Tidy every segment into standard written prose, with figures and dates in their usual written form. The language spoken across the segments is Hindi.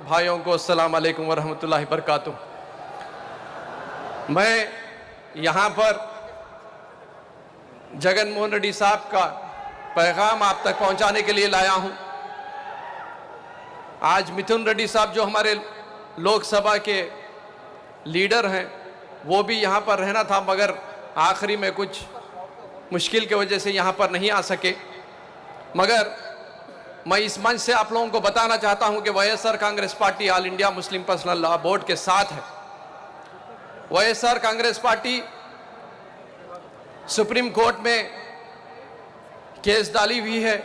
भाइयों को अस्सलाम वालेकुम वरहमतुल्लाहि बरकातुहू। मैं यहाँ पर जगन मोहन रेड्डी साहब का पैगाम आप तक पहुँचाने के लिए लाया हूँ। आज मिथुन रेड्डी साहब जो हमारे लोकसभा के लीडर हैं, वो भी यहाँ पर रहना था, मगर आखिरी में कुछ मुश्किल की वजह से यहाँ पर नहीं आ सके। मगर मैं इस मंच से आप लोगों को बताना चाहता हूँ कि YSR Congress party all India Muslim personal law board के साथ है। YSR Congress party supreme court में केस डाली हुई है।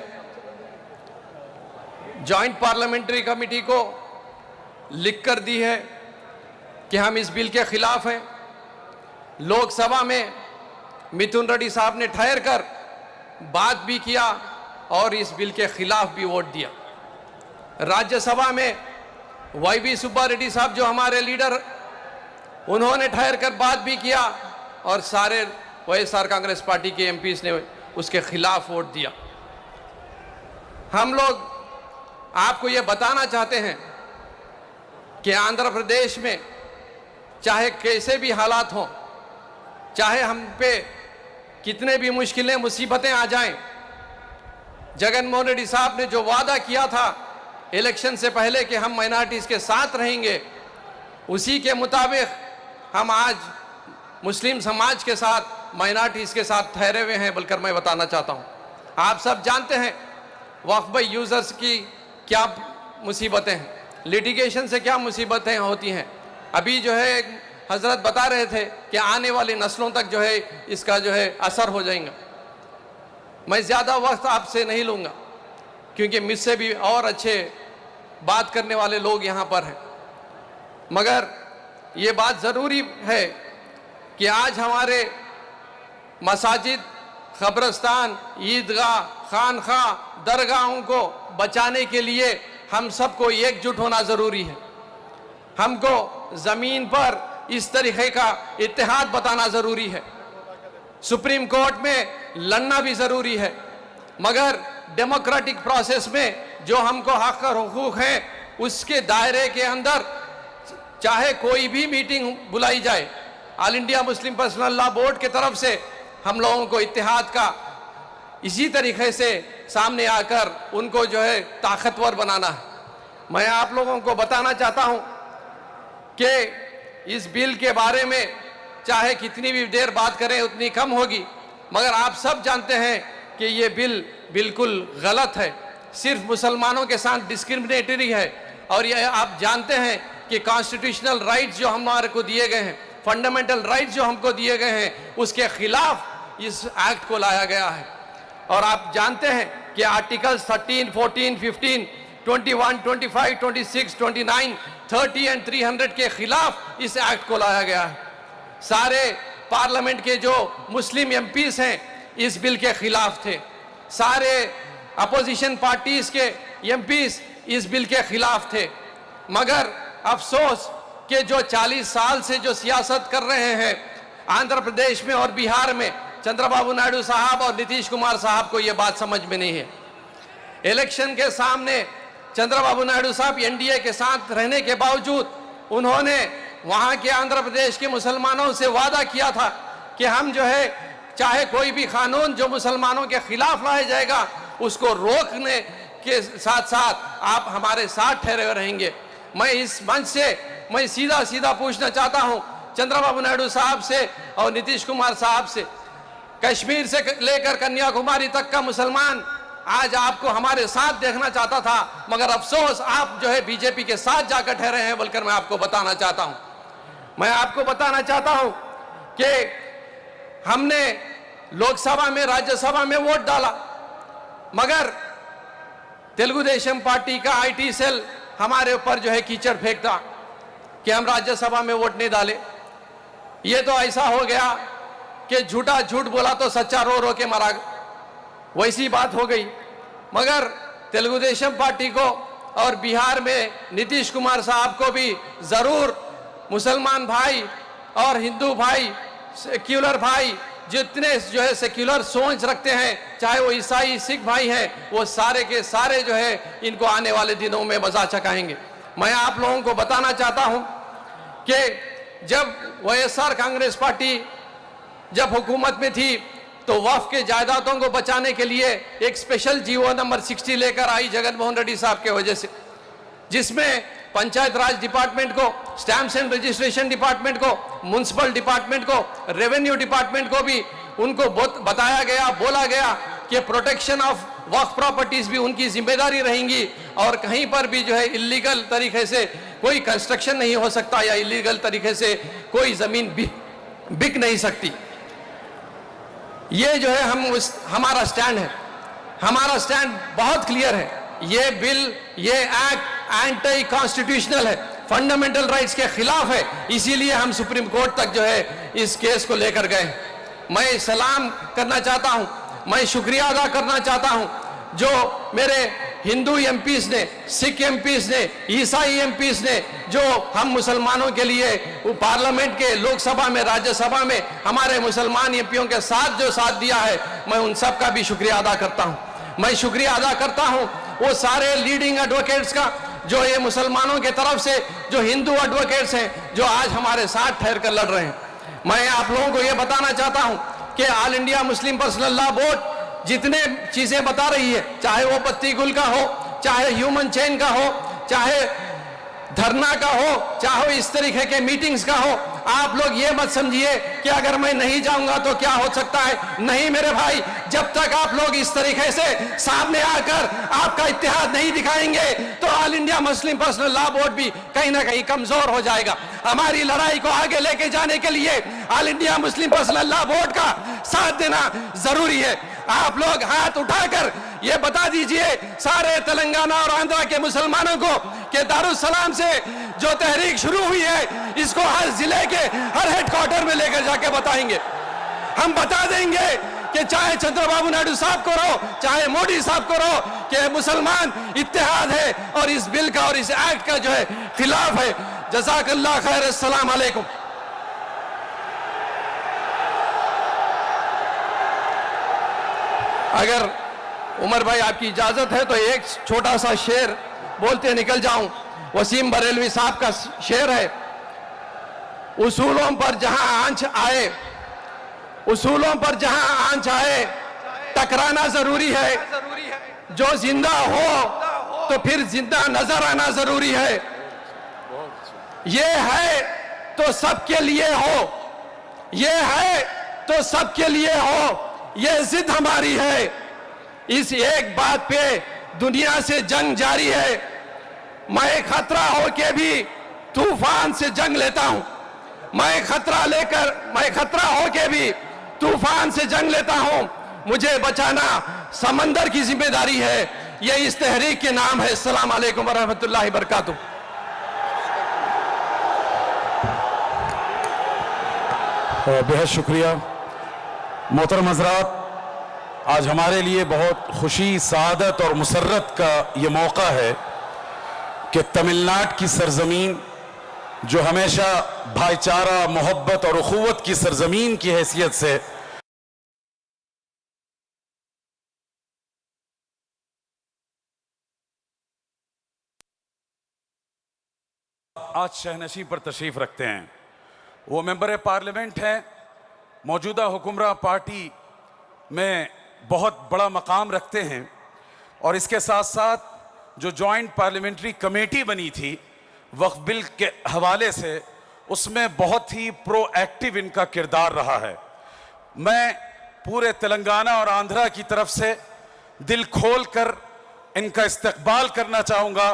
जॉइंट पार्लियामेंट्री कमेटी को लिख कर दी है कि हम इस बिल के खिलाफ हैं। लोकसभा में मिथुन रेड्डी साहब ने ठहर कर बात भी किया और इस बिल के खिलाफ भी वोट दिया। राज्यसभा में वाई सुब्बा रेड्डी साहब जो हमारे लीडर, उन्होंने ठहर कर बात भी किया और सारे वाईएसआर कांग्रेस पार्टी के एमपीज ने उसके खिलाफ वोट दिया। हम लोग आपको ये बताना चाहते हैं कि आंध्र प्रदेश में चाहे कैसे भी हालात हों, चाहे हम पे कितने भी मुश्किलें मुसीबतें आ जाएं, जगन मोहन रेड्डी साहब ने जो वादा किया था इलेक्शन से पहले कि हम माइनॉरिटीज़ के साथ रहेंगे, उसी के मुताबिक हम आज मुस्लिम समाज के साथ, माइनॉरिटीज़ के साथ ठहरे हुए हैं, बोलकर मैं बताना चाहता हूँ। आप सब जानते हैं वक्फ यूज़र्स की क्या मुसीबतें हैं, लिटिगेशन से क्या मुसीबतें होती हैं। अभी जो है हजरत बता रहे थे कि आने वाली नस्लों तक जो है इसका जो है असर हो जाएगा। मैं ज़्यादा वक्त आपसे नहीं लूँगा क्योंकि मुझसे भी और अच्छे बात करने वाले लोग यहाँ पर हैं। मगर ये बात ज़रूरी है कि आज हमारे मसाजिद, क़ब्रिस्तान, ईदगाह, खानखा, दरगाहों को बचाने के लिए हम सबको एकजुट होना ज़रूरी है। हमको ज़मीन पर इस तरीक़े का इत्तेहाद बताना ज़रूरी है। सुप्रीम कोर्ट में लड़ना भी ज़रूरी है, मगर डेमोक्रेटिक प्रोसेस में जो हमको हक़ और हुकूक़ हैं उसके दायरे के अंदर चाहे कोई भी मीटिंग बुलाई जाए, all India Muslim personal law board के तरफ से हम लोगों को इत्तेहाद का इसी तरीके से सामने आकर उनको जो है ताकतवर बनाना है। मैं आप लोगों को बताना चाहता हूँ कि इस बिल के बारे में चाहे कितनी भी देर बात करें उतनी कम होगी, मगर आप सब जानते हैं कि ये बिल बिल्कुल गलत है, सिर्फ मुसलमानों के साथ डिस्क्रिमिनेटरी है। और ये आप जानते हैं कि कॉन्स्टिट्यूशनल राइट्स जो हमारे को दिए गए हैं, फंडामेंटल राइट्स जो हमको दिए गए हैं, उसके खिलाफ इस एक्ट को लाया गया है। और आप जानते हैं कि आर्टिकल्स 13, 14, 15, 21, 25, 26, 29, 30 और 300 के खिलाफ इस एक्ट को लाया गया है। सारे पार्लियामेंट के जो मुस्लिम एमपीज हैं इस बिल के खिलाफ थे, सारे अपोजिशन पार्टीज के एमपीज इस बिल के खिलाफ थे। मगर अफसोस कि जो 40 साल से जो सियासत कर रहे हैं आंध्र प्रदेश में और बिहार में, चंद्रबाबू नायडू साहब और नीतीश कुमार साहब को ये बात समझ में नहीं है। इलेक्शन के सामने चंद्रबाबू नायडू साहब एनडीए के साथ रहने के बावजूद उन्होंने वहाँ के आंध्र प्रदेश के मुसलमानों से वादा किया था कि हम जो है चाहे कोई भी कानून जो मुसलमानों के खिलाफ लाया जाएगा उसको रोकने के साथ साथ आप हमारे साथ ठहरे हुए रहेंगे। मैं इस मंच से मैं सीधा सीधा पूछना चाहता हूँ चंद्रबाबू नायडू साहब से और नीतीश कुमार साहब से, कश्मीर से लेकर कन्याकुमारी तक का मुसलमान आज आपको हमारे साथ देखना चाहता था, मगर अफसोस आप जो है बीजेपी के साथ जाकर ठहरे हैं, बोलकर मैं आपको बताना चाहता हूं। मैं आपको बताना चाहता हूं कि हमने लोकसभा में, राज्यसभा में वोट डाला, मगर तेलुगु देशम पार्टी का आईटी सेल हमारे ऊपर जो है कीचड़ फेंकता कि हम राज्यसभा में वोट नहीं डाले। ये तो ऐसा हो गया कि झूठा झूठ बोला तो सच्चा रो रो के मरा, वैसी बात हो गई। मगर तेलुगु देशम पार्टी को और बिहार में नीतीश कुमार साहब को भी ज़रूर मुसलमान भाई और हिंदू भाई, सेक्युलर भाई, जितने जो है सेक्युलर सोच रखते हैं, चाहे वो ईसाई सिख भाई हैं, वो सारे के सारे जो है इनको आने वाले दिनों में मजा चखाएंगे। मैं आप लोगों को बताना चाहता हूं कि जब वाईएसआर कांग्रेस पार्टी जब हुकूमत में थी तो वक्फ के जायदादों को बचाने के लिए एक स्पेशल जीवो नंबर 60 लेकर आई जगनमोहन रेड्डी साहब के वजह से, जिसमें पंचायत राज डिपार्टमेंट को, स्टैम्प्स एंड रजिस्ट्रेशन डिपार्टमेंट को, म्युनिसिपल डिपार्टमेंट को, रेवेन्यू डिपार्टमेंट को भी उनको बताया गया, बोला गया कि प्रोटेक्शन ऑफ वक्फ प्रॉपर्टीज भी उनकी जिम्मेदारी रहेंगी और कहीं पर भी जो है इलीगल तरीके से कोई कंस्ट्रक्शन नहीं हो सकता या इलीगल तरीके से कोई जमीन बिक नहीं सकती। ये जो है हमारा स्टैंड है, हमारा स्टैंड बहुत क्लियर है। ये बिल, ये एक्ट एंटी कॉन्स्टिट्यूशनल है, फंडामेंटल राइट्स के खिलाफ है, इसीलिए हम सुप्रीम कोर्ट तक जो है इस केस को लेकर गए। मैं सलाम करना चाहता हूं, मैं शुक्रिया अदा करना चाहता हूं जो मेरे हिंदू एमपीज ने, सिख एमपीज ने, ईसाई एमपीज ने, जो हम मुसलमानों के लिए पार्लियामेंट के, लोकसभा में, राज्यसभा में हमारे मुसलमान एमपीओं के साथ जो साथ दिया है, मैं उन सब का भी शुक्रिया अदा करता हूं। मैं शुक्रिया अदा करता हूं वो सारे लीडिंग एडवोकेट्स का जो ये मुसलमानों के तरफ से जो हिंदू एडवोकेट्स हैं जो आज हमारे साथ ठहर कर लड़ रहे हैं। मैं आप लोगों को ये बताना चाहता हूं कि all India Muslim personal law board जितने चीजें बता रही है, चाहे वो पत्ती गुल का हो, चाहे ह्यूमन चेन का हो, चाहे धरना का हो, चाहे इस तरीके के मीटिंग्स का हो, आप लोग ये मत समझिए कि अगर मैं नहीं जाऊंगा तो क्या हो सकता है। नहीं मेरे भाई, जब तक आप लोग इस तरीके से सामने आकर आपका इत्तेहाद नहीं दिखाएंगे तो all India Muslim personal law board भी कहीं ना कहीं कमजोर हो जाएगा। हमारी लड़ाई को आगे लेके जाने के लिए all India Muslim personal law board का साथ देना जरूरी है। आप लोग हाथ उठाकर ये बता दीजिए सारे तेलंगाना और आंध्रा के मुसलमानों को कि दारुसलाम से जो तहरीक शुरू हुई है इसको हर जिले के हर हेडक्वार्टर में लेकर जाके बताएंगे। हम बता देंगे कि चाहे चंद्रबाबू नायडू साहब को रहो, चाहे मोदी साहब को रहो, कि मुसलमान इत्तेहाद है और इस बिल का और इस एक्ट का जो है खिलाफ है। जज़ाकल्लाह खैर, अस्सलाम वालेकुम। अगर उमर भाई आपकी इजाजत है तो एक छोटा सा शेर बोलते निकल जाऊं। वसीम बरेलवी साहब का शेर है, उसूलों पर जहां आंच आए, उसूलों पर जहां आंच आए टकराना जरूरी है, जो जिंदा हो तो फिर जिंदा नजर आना जरूरी है। ये है तो सबके लिए हो, ये है तो सबके लिए हो, ये जिद हमारी है। इस एक बात पे दुनिया से जंग जारी है। मैं खतरा होके भी तूफान से जंग लेता हूं। मैं खतरा होके भी तूफान से जंग लेता हूं। मुझे बचाना समंदर की जिम्मेदारी है। ये इस तहरीक के नाम है। अस्सलाम वालेकुम व रहमतुल्लाहि व बरकातुहू। बेहद शुक्रिया मोहतरम हज़रात। आज हमारे लिए बहुत खुशी, सआदत और मुसर्रत का ये मौका है कि तमिलनाडु की सरजमीन जो हमेशा भाईचारा, मोहब्बत और उखुवत की सरजमीन की हैसियत से आज शहनशी पर तशरीफ रखते हैं। वो मेंबर पार्लियामेंट हैं, मौजूदा हुक्मरान पार्टी में बहुत बड़ा मकाम रखते हैं और इसके साथ साथ जो जॉइंट पार्लियामेंट्री कमेटी बनी थी वक्फ बिल के हवाले से, उसमें बहुत ही प्रोएक्टिव इनका किरदार रहा है। मैं पूरे तेलंगाना और आंध्रा की तरफ से दिल खोल कर इनका इस्तकबाल करना चाहूँगा।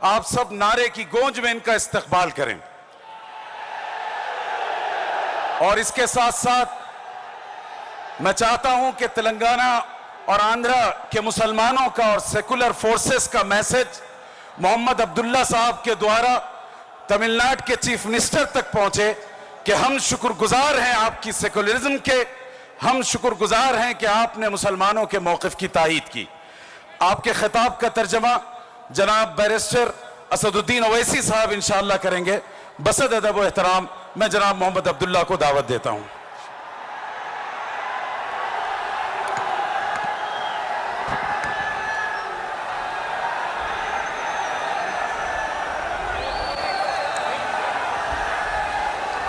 आप सब नारे की गूंज में इनका इस्तकबाल करें। और इसके साथ साथ मैं चाहता हूं कि तेलंगाना और आंध्रा के मुसलमानों का और सेकुलर फोर्सेस का मैसेज मोहम्मद अब्दुल्ला साहब के द्वारा तमिलनाडु के चीफ मिनिस्टर तक पहुंचे कि हम शुक्रगुजार हैं आपकी सेकुलरिज्म के, हम शुक्रगुजार हैं कि आपने मुसलमानों के मौक़िफ़ की तायीद की। आपके खिताब का तर्जमा जनाब बैरिस्टर असदुद्दीन ओवैसी साहब इंशाअल्लाह करेंगे। बसद अदब व एहतराम मैं जनाब मोहम्मद अब्दुल्ला को दावत देता हूं।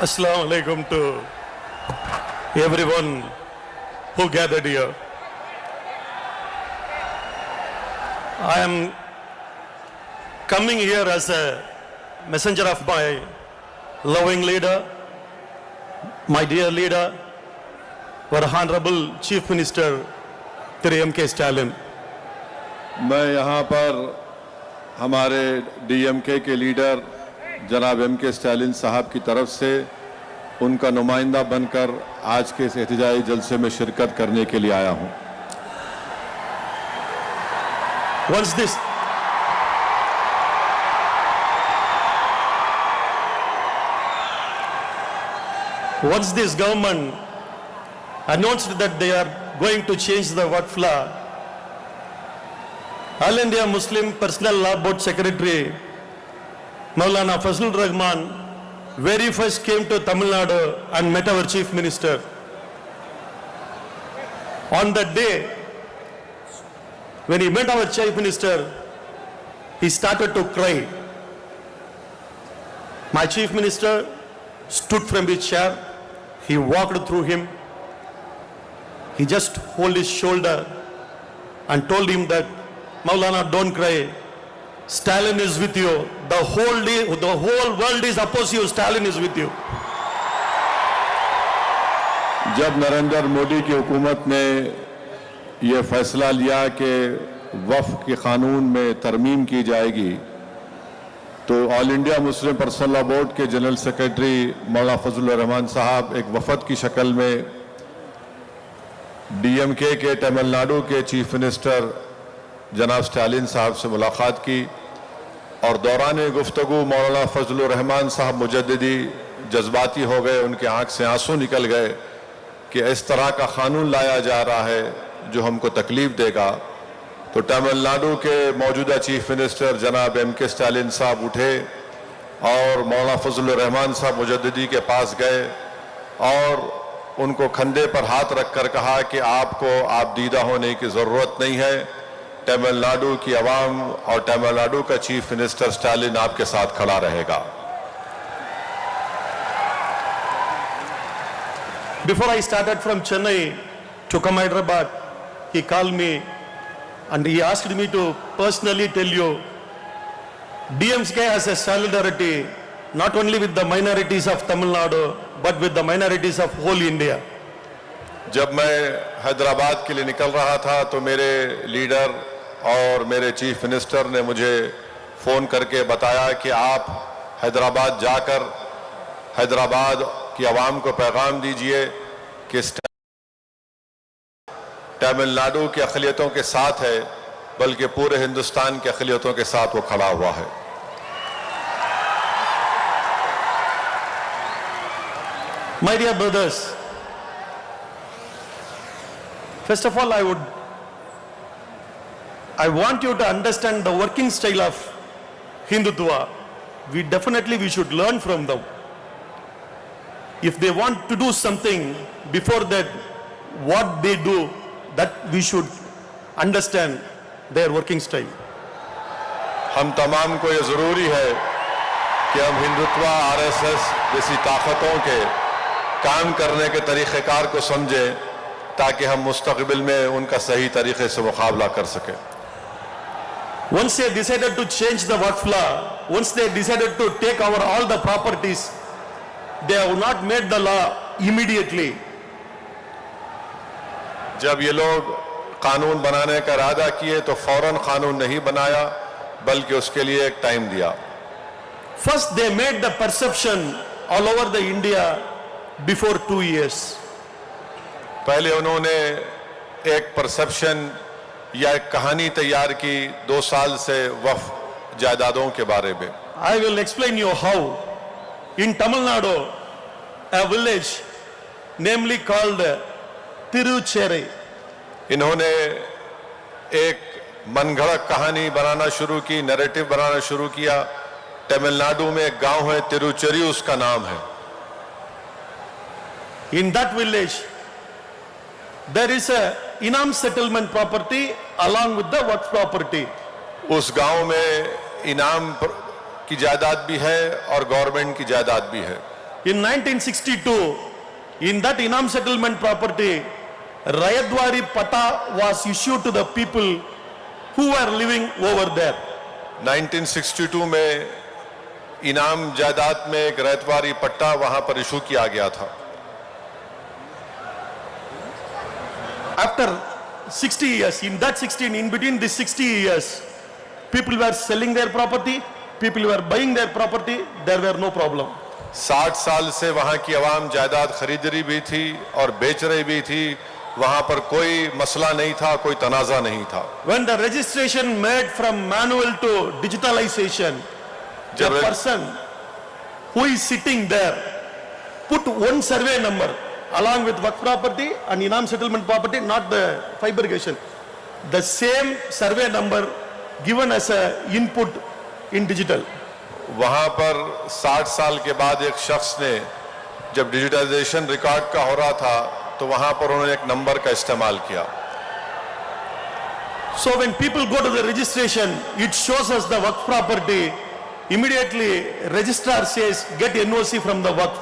Assalamu alaikum to everyone who gathered here. I am coming here as a messenger of my loving leader, my dear leader, our Honorable Chief Minister, Shri M.K. Stalin. मैं यहाँ पर हमारे डीएमके के लीडर जनाब एम.के. स्टालिन साहब की तरफ से उनका नुमाइंदा बनकर आज के इस एहतजाजी जलसे में शिरकत करने के लिए आया हूँ। Once this government announced that they are going to change the Waqf law, All India Muslim Personal Law Board Secretary Maulana Fazlur Rahman very first came to Tamil Nadu and met our Chief Minister. On that day, when he met our Chief Minister, he started to cry. My Chief Minister stood from his chair, he walked through him, he just held his shoulder and told him that, Maulana, don't cry. Stalin is with you. The whole world is opposed to you. Stalin is with you. जब नरेंद्र मोदी की हुकूमत ने यह फैसला लिया कि वफ़ के कानून में तरमीम की जाएगी, तो all India Muslim personal law board के जनरल सेक्रेटरी मौलाना फजलुर रहमान साहब एक वफद की शक्ल में डीएमके के तमिलनाडु के चीफ मिनिस्टर जनाब स्टालिन साहब से मुलाकात की और दौरान गुफ्तगू मौलाना फजलुर रहमान साहब मुजद्दिदी जज्बाती हो गए, उनके आंख से आंसू निकल गए कि इस तरह का कानून लाया जा रहा है जो हमको तकलीफ देगा। तो तमिलनाडु के मौजूदा चीफ मिनिस्टर जनाब एम.के. स्टालिन साहब उठे और मौलाना फजलुर रहमान साहब मुजद्दिदी के पास गए और उनको कंधे पर हाथ रखकर कहा कि आपको आप दीदा होने की ज़रूरत नहीं है, तमिलनाडु की आवाम और तमिलनाडु का चीफ मिनिस्टर स्टालिन आपके साथ खड़ा रहेगा। Before I started from Chennai to come Hyderabad, he called me and he asked me to personally tell you, DMK has a solidarity not only with the minorities of Tamil Nadu but with the minorities of whole India. जब मैं हैदराबाद के लिए निकल रहा था तो मेरे लीडर और मेरे चीफ मिनिस्टर ने मुझे फ़ोन करके बताया कि आप हैदराबाद जाकर हैदराबाद की आवाम को पैगाम दीजिए कि तमिलनाडु की अक़लियतों के साथ है, बल्कि पूरे हिंदुस्तान की अक़लियतों के साथ वो खड़ा हुआ है। My dear brothers, first of all, I want you to understand the working style of Hindutva. We should learn from them. If they want to do something, before that, what they do, that we should understand their working style. हम तमाम को ये ज़रूरी है कि हम हिंदुत्व आरएसएस जैसी ताकतों के काम करने के तरीक़ेकार को समझें ताकि हम मुस्तक़बिल में उनका सही तरीक़े से मुकाबला कर सकें। Once they decided to change the Waqf law, once they decided to take over all the properties, they have not made the law immediately. जब ये लोग कानून बनाने का इरादा किए तो फौरन कानून नहीं बनाया, बल्कि उसके लिए एक टाइम दिया। First they made the perception all over the India before 2 years. पहले उन्होंने एक परसेप्शन या एक कहानी तैयार की 2 साल से वफ़ जायदादों के बारे में। I will explain you how. In Tamil Nadu, a village namely called Tirucherry. इन्होंने एक मनगढ़ंत कहानी बनाना शुरू की, नैरेटिव बनाना शुरू किया। तमिलनाडु में एक गांव है तिरुचेरी, उसका नाम है। In that village, there is a Inam settlement property along with the Waqf property. उस गांव में इनाम की जायदाद भी है और गवर्नमेंट की जायदाद भी है। In 1962, in that Inam settlement property, Rayadwari Pata was issued to the people who were living over there. 1962 में इनाम जायदाद में एक रैतवारी पट्टा वहां पर इशू किया गया था। After 60 years, in that 16, in between these 60 years, people were selling their property, people were buying their property, there were no problem. 60 साल से वहां की आवाम जायदाद खरीद रही भी थी और बेच रही भी थी, वहां पर कोई मसला नहीं था, कोई तनाजा नहीं था। When the registration made from manual to digitalization, the person who is sitting there put one survey number along with work property and Inam settlement property, not the fabrication. The same survey number given as a input in digital. वहां पर 60 साल के बाद एक शख्स ने जब डिजिटाइजेशन रिकॉर्ड का हो रहा था तो वहां पर उन्होंने एक नंबर का इस्तेमाल किया। So when people go to the registration, it shows us the work property. Immediately registrar says get NOC from the work.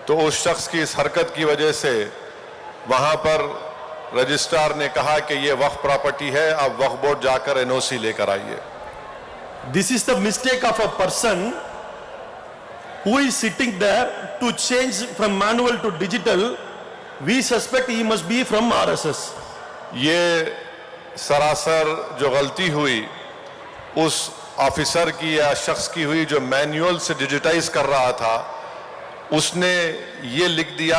तो उस शख्स की इस हरकत की वजह से वहां पर रजिस्ट्रार ने कहा कि ये वक्फ प्रॉपर्टी है, अब वक्फ बोर्ड जाकर एनओसी लेकर आइए। This is the mistake of a person who is sitting there to change from manual to digital. We suspect he must be from RSS. ये सरासर जो गलती हुई उस ऑफिसर की या शख्स की हुई जो मैनुअल से डिजिटाइज कर रहा था, उसने ये लिख दिया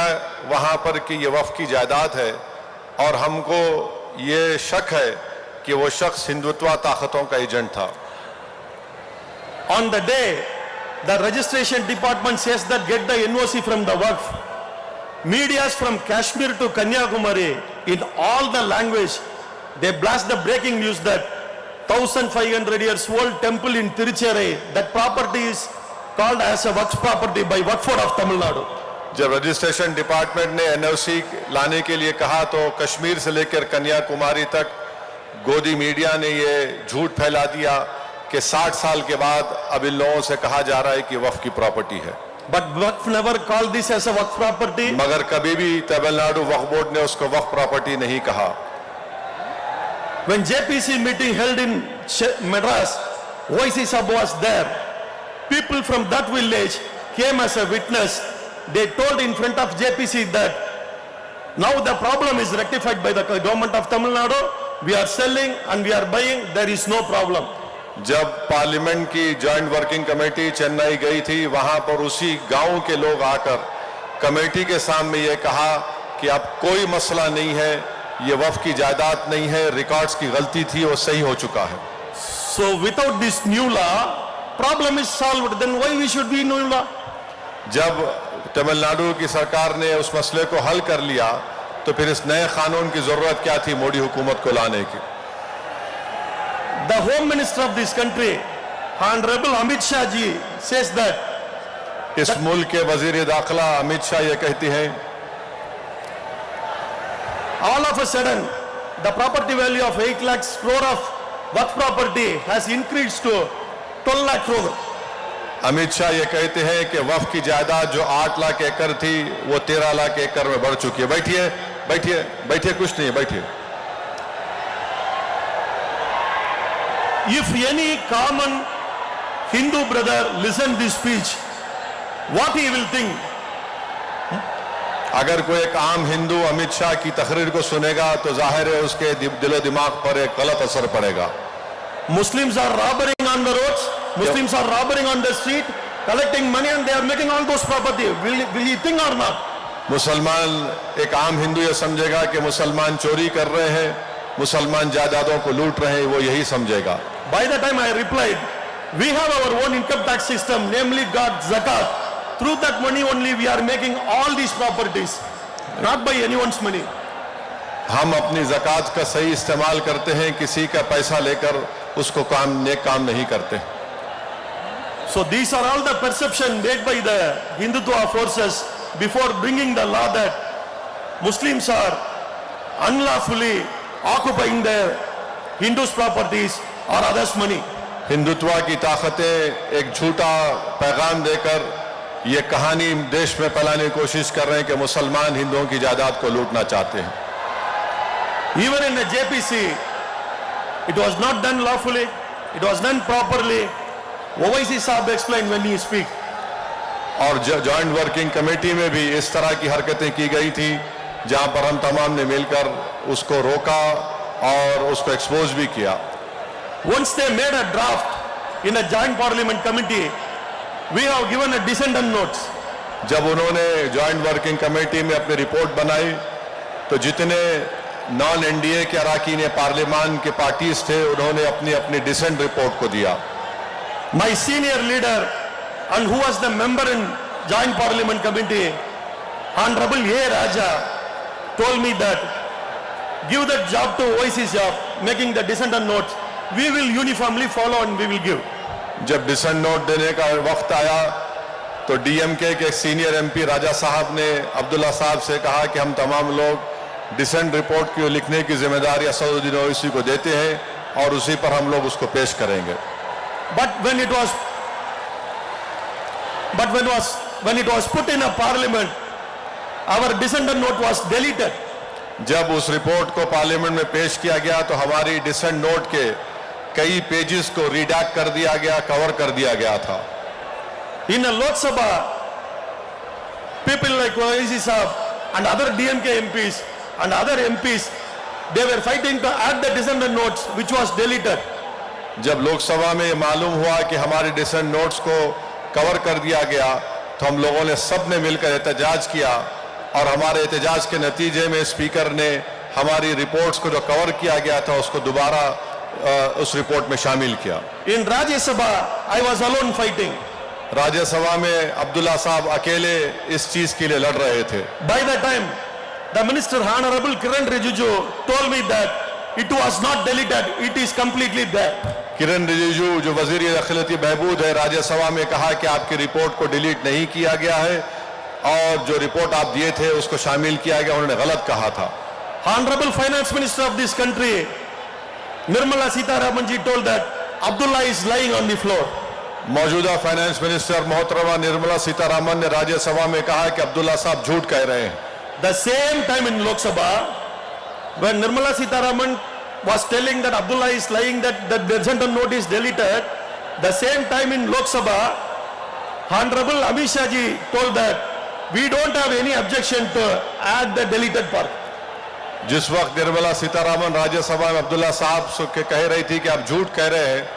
वहां पर कि ये वक्फ की जायदाद है और हमको ये शक है कि वो शख्स हिंदुत्व ताकतों का एजेंट था। On the day the registration department says that get the NOC from the Waqf, medias from Kashmir to Kanyakumari in all the language, they blast the breaking news that 1500 years old temple in Tiruchirappalli, that property is called as a Waqf property by Waqf Board of Tamil Nadu. जब रजिस्ट्रेशन डिपार्टमेंट ने एनओसी लाने के लिए कहा तो कश्मीर से लेकर कन्याकुमारी तक गोदी मीडिया ने ये झूठ फैला दिया कि 60 साल के बाद अब इन लोगों से कहा जा रहा है कि वक्फ की प्रॉपर्टी है। But Waqf never called this as a Waqf property. मगर कभी भी तमिलनाडु वक्फ बोर्ड ने उसको वक्फ प्रॉपर्टी नहीं कहा। When JPC meeting held in Madras, OIC Sab was there. People from that village came as a witness. They told in front of JPC that now the problem is rectified by the government of Tamil Nadu. We are selling and we are buying. There is no problem. जब पार्लियामेंट की जॉइंट वर्किंग कमेटी चेन्नई गई थी, वहां पर उसी गांव के लोग आकर कमेटी के सामने ये कहा कि अब कोई मसला नहीं है, ये वक्फ की जायदाद नहीं है, रिकॉर्ड्स की गलती थी, वो सही हो चुका है। So without this new law, problem is solved. Then why we should be new law? जब तमिलनाडु की सरकार ने उस मसले को हल कर लिया तो फिर इस नए कानून की जरूरत क्या थी मोदी हुकूमत को लाने की। The Home Minister of this country, Honorable Amit Shah ji, says that इस मुल्क के वजीर दाखिला अमित शाह ये कहती हैं all of a sudden the property value of 8 lakh crore of Waqf property has increased to 12 lakh crore. Amit Shah ये कहते हैं कि वक्फ की जायदाद जो 8 लाख एकड़ थी वो 13 लाख एकड़ में बढ़ चुकी है। बैठिए बैठिए बैठिए, कुछ नहीं, बैठिए। If any common Hindu brother listen this speech, what he will think? अगर कोई एक आम हिंदू अमित शाह की तकरीर को सुनेगा तो जाहिर है उसके दिलो दिमाग पर एक गलत असर पड़ेगा। Muslims are robbing on the roads, Muslims are robbing on the street, collecting money and they are making all those property. Will he think or not? मुसलमान, एक आम हिंदू ये समझेगा कि मुसलमान चोरी कर रहे हैं, मुसलमान जायदादों को लूट रहे हैं, वो यही समझेगा। By the time I replied, we have our own income tax system, namely got zakat. Through that money only we are making all these properties, not by anyone's money. हम अपनी ज़कात का सही इस्तेमाल करते हैं, किसी का पैसा लेकर उसको नेक काम नहीं करते। So these are all the perception made by the Hindutva forces before bringing the law that Muslims are unlawfully occupying their Hindus' properties or others' money. Hindutva की ताकतें एक झूठा पैगाम देकर ये कहानी देश में फैलाने की कोशिश कर रहे हैं कि मुसलमान हिंदुओं की जायदाद को लूटना चाहते हैं। Even in the JPC, it was not done lawfully, it was done properly. Owaisi Saab explained when he speak. और जॉइंट वर्किंग कमेटी में भी इस तरह की हरकतें की गई थी, जहां पर हम तमाम ने मिलकर उसको रोका और उसको एक्सपोज भी किया। Once they made a draft in a joint parliament committee, we have given a dissent and notes. जब उन्होंने जॉइंट वर्किंग कमेटी में अपनी रिपोर्ट बनाई तो जितने नॉन एनडीए के अरकान पार्लियामान के पार्टीज थे उन्होंने अपनी अपनी डिसेंट रिपोर्ट को दिया। My senior leader and who was the member in joint parliament committee, Honorable A. Raja, told me that give that job to Owaisi Saab, making the dissent and notes. We will uniformly follow and we will give. जब डिसेंट नोट देने का वक्त आया तो डीएमके के सीनियर एमपी राजा साहब ने अब्दुल्ला साहब से कहा कि हम तमाम लोग डिसेंट रिपोर्ट की लिखने की जिम्मेदारी असदुद्दीन ओवैसी को देते हैं और उसी पर हम लोग उसको पेश करेंगे। But when it was put in a parliament, our dissent and note was deleted. जब उस रिपोर्ट को पार्लियामेंट में पेश किया गया तो हमारी डिसेंट नोट के कई पेजेस को रिडैक्ट कर दिया गया, कवर कर दिया गया था। In a Lok Sabha, people like Owaisi Saab and other DMK MPs and other MPs, they were fighting to add the dissent and notes, which was deleted. जब लोकसभा में मालूम हुआ कि हमारे डिसेंट नोट्स को कवर कर दिया गया तो हम लोगों ने सब ने मिलकर एहतजाज किया और हमारे एहतजाज के नतीजे में स्पीकर ने हमारी रिपोर्ट्स को जो कवर किया गया था उसको दोबारा उस रिपोर्ट में शामिल किया। In Rajya Sabha, I was alone fighting. Rajya Sabha में अब्दुल्ला साहब अकेले इस चीज के लिए लड़ रहे थे। By that time, the Minister Honorable Kiran Rijiju told me that it was not deleted, it is completely there. किरण रिजिजू जो वजीर दाखिलती बहबूद है राज्यसभा में कहा कि आपकी रिपोर्ट को डिलीट नहीं किया गया है और जो रिपोर्ट आप दिए थे उसको शामिल किया गया, उन्होंने गलत कहा था। Honorable Finance Minister of this country, Nirmala Sitharaman ji, told that Abdullah is lying on the floor. मौजूदा फाइनेंस मिनिस्टर मोहतरमा निर्मला सीतारामन ने राज्यसभा में कहा कि अब्दुल्ला साहब झूठ कह रहे हैं। The same time in Lok Sabha, when Nirmala Sitharaman was telling that Abdullah is lying, that the dissent and note is deleted, the same time in Lok Sabha, Honorable Amit Shah ji told that we don't have any objection to add the deleted part. जिस वक्त निर्मला सीतारामन राज्यसभा में अब्दुल्ला साहब के कह रही थी कि आप झूठ कह रहे हैं,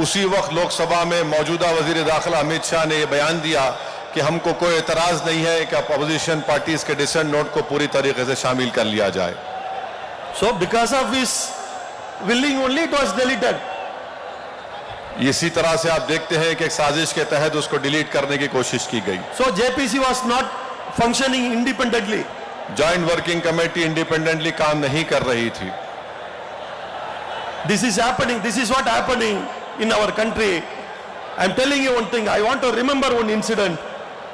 उसी वक्त लोकसभा में मौजूदा वजीर दाखिला अमित शाह ने यह बयान दिया कि हमको कोई एतराज नहीं है कि अपोजिशन पार्टीज के डिसेंट नोट को पूरी तरीके से शामिल कर लिया जाए। So because of his willing only, it was deleted. इसी तरह से आप देखते हैं कि एक साजिश के तहत उसको डिलीट करने की कोशिश की गई। So JPC was not functioning independently. Joint working committee independently काम नहीं कर रही थी। This is happening, this is what happening in our country. I am telling you one thing, I want to remember one incident.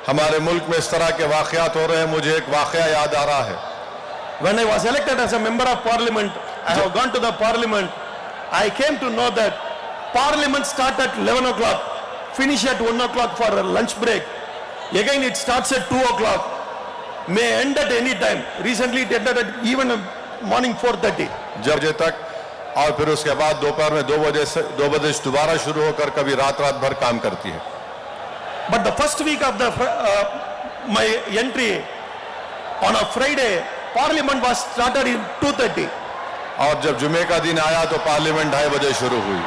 हमारे मुल्क में इस तरह के वाकयात हो रहे हैं, मुझे एक वाकया याद आ रहा है। When I was elected as a member of parliament, I have gone to the parliament. I came to know that parliament starts at 11 o'clock, finish at 1 o'clock for a lunch break. Again it starts at 2 o'clock, may end at any time. Recently it ended at even morning 4:30. जब बजे तक और फिर उसके बाद दोपहर में 2 बजे से दोबारा शुरू होकर कभी रात भर काम करती है। But the first week of the my entry on a Friday, parliament was started in 2:30. और जब जुमे का दिन आया तो पार्लियामेंट 2:30 बजे शुरू हुई।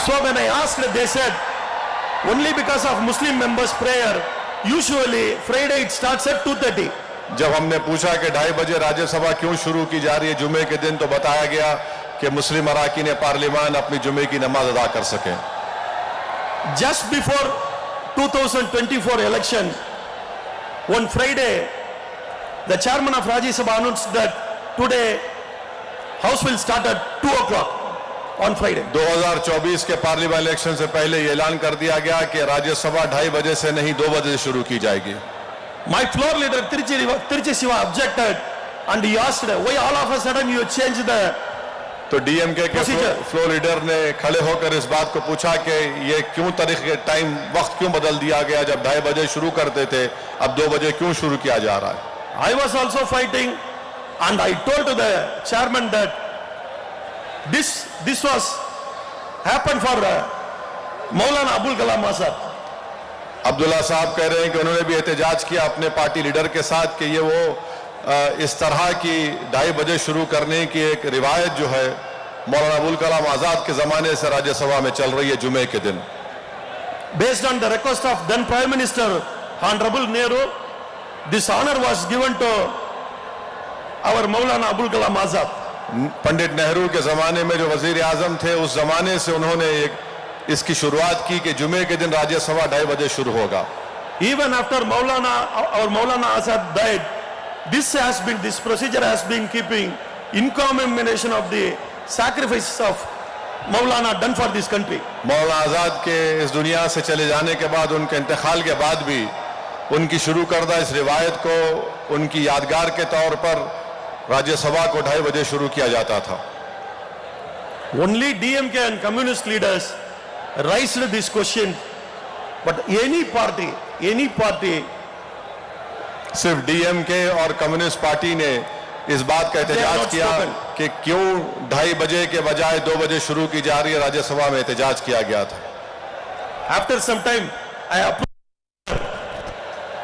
So when I asked, they said only because of Muslim members' prayer. Usually Friday it starts at 2:30. जब हमने पूछा कि 2:30 बजे राज्यसभा क्यों शुरू की जा रही है जुमे के दिन, तो बताया गया कि मुस्लिम अरकान पार्लियामान अपनी जुमे की नमाज अदा कर सकें। Just before 2024 election, one Friday, the chairman of Rajya Sabha announced that today House will start at 2 o'clock on Friday. 2024 के पार्लियामेंट इलेक्शन से पहले ये ऐलान कर दिया गया कि राज्यसभा 2:30 बजे से नहीं 2 बजे शुरू की जाएगी। My floor leader Tiruchi Siva objected and he asked, why all of a sudden you changed the तो डीएमके के Procedure. फ्लो लीडर ने खड़े होकर इस बात को पूछा कि ये क्यों तरीके टाइम वक्त क्यों बदल दिया गया, जब 2:30 बजे शुरू करते थे अब 2 बजे क्यों शुरू किया जा रहा है। I was also fighting, and I told to the chairman that this was happened for Maulana Abul Kalam Azad. Abdullah साहब कह रहे हैं कि उन्होंने भी एहतजाज किया अपने पार्टी लीडर के साथ कि ये वो इस तरह की 2:30 बजे शुरू करने की एक रिवायत जो है मौलाना अबुल कलाम आजाद के जमाने से राज्यसभा में चल रही है जुमे के दिन। Based on the request of then Prime Minister Honorable Nehru, this honor was given to our Maulana Abul Kalam Azad. Pandit Nehru के जमाने में जो वजीर आजम थे उस जमाने से उन्होंने इसकी शुरुआत की कि जुमे के दिन राज्यसभा 2:30 बजे शुरू होगा। Even after our Maulana Azad died, this procedure has been keeping in commemoration of the sacrifices of Maulana done for this country. Maulana Azad के इस दुनिया से चले जाने के बाद, उनके इंतकाल के बाद भी उनकी शुरू करदा इस रिवायत को उनकी यादगार के तौर पर राज्यसभा को 2:30 बजे शुरू किया जाता था। Only DMK and communist leaders raised this question, but any party, सिर्फ डीएमके और कम्युनिस्ट पार्टी ने इस बात का एहतजाज किया कि क्यों 2:30 बजे के बजाय 2 बजे शुरू की जा रही है, राज्यसभा में एहतजाज किया गया था। After some time, I approached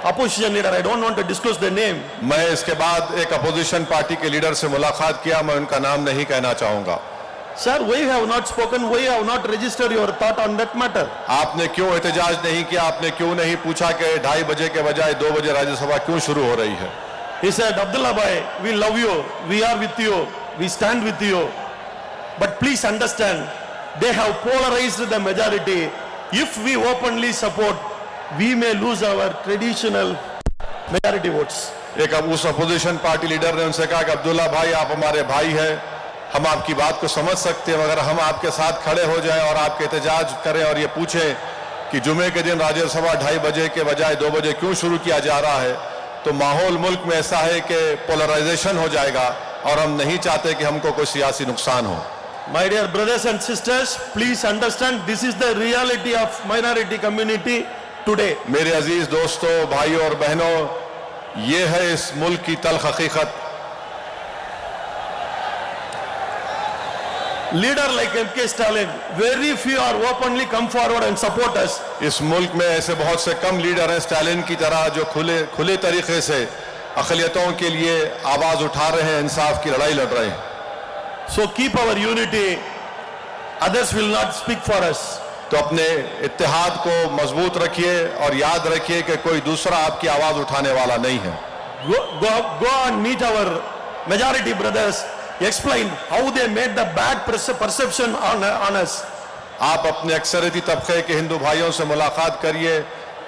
opposition leader. I don't want to disclose the name. मैं इसके बाद एक अपोजिशन पार्टी के लीडर से मुलाकात किया, मैं उनका नाम नहीं कहना चाहूंगा। Sir, why you have not spoken? Why you have not registered your thought on that matter? आपने क्यों एहतजाज नहीं किया, आपने क्यों नहीं पूछा कि 2:30 बजे के बजाय 2 बजे राज्यसभा क्यों शुरू हो रही है। He said, Abdullah bhai, we love you, we are with you, we stand with you, but please understand, they have polarized the majority. If we openly support, we may lose our traditional majority votes. एक अब उस अपोजिशन पार्टी लीडर ने उनसे कहा कि अब्दुल्ला भाई, आप हमारे भाई हैं, हम आपकी बात को समझ सकते हैं, मगर हम आपके साथ खड़े हो जाएं और आपके एहतजाज करें और ये पूछें कि जुमे के दिन राज्यसभा 2:30 बजे के बजाय 2 बजे क्यों शुरू किया जा रहा है, तो माहौल मुल्क में ऐसा है कि पोलराइजेशन हो जाएगा और हम नहीं चाहते कि हमको कोई सियासी नुकसान हो। My dear brothers and sisters, please understand, this is the reality of minority community today. मेरे अजीज दोस्तों, भाइयों और बहनों, ये है इस मुल्क की तल्ख हकीकत। Leader like M.K. Stalin, very few are openly come forward and support us. इस मुल्क में ऐसे बहुत से कम लीडर हैं स्टालिन की तरह जो खुले तरीके से अक़लियतों के लिए आवाज उठा रहे हैं, इंसाफ की लड़ाई लड़ रहे हैं। So keep our unity, others will not speak for us. तो अपने इत्तेहाद को मजबूत रखिए और याद रखिए कि कोई दूसरा आपकी आवाज उठाने वाला नहीं है। Go and meet our majority brothers, explain how they made the bad perception on us. आप अपने अक्सरती तबके के हिंदू भाइयों से मुलाकात करिए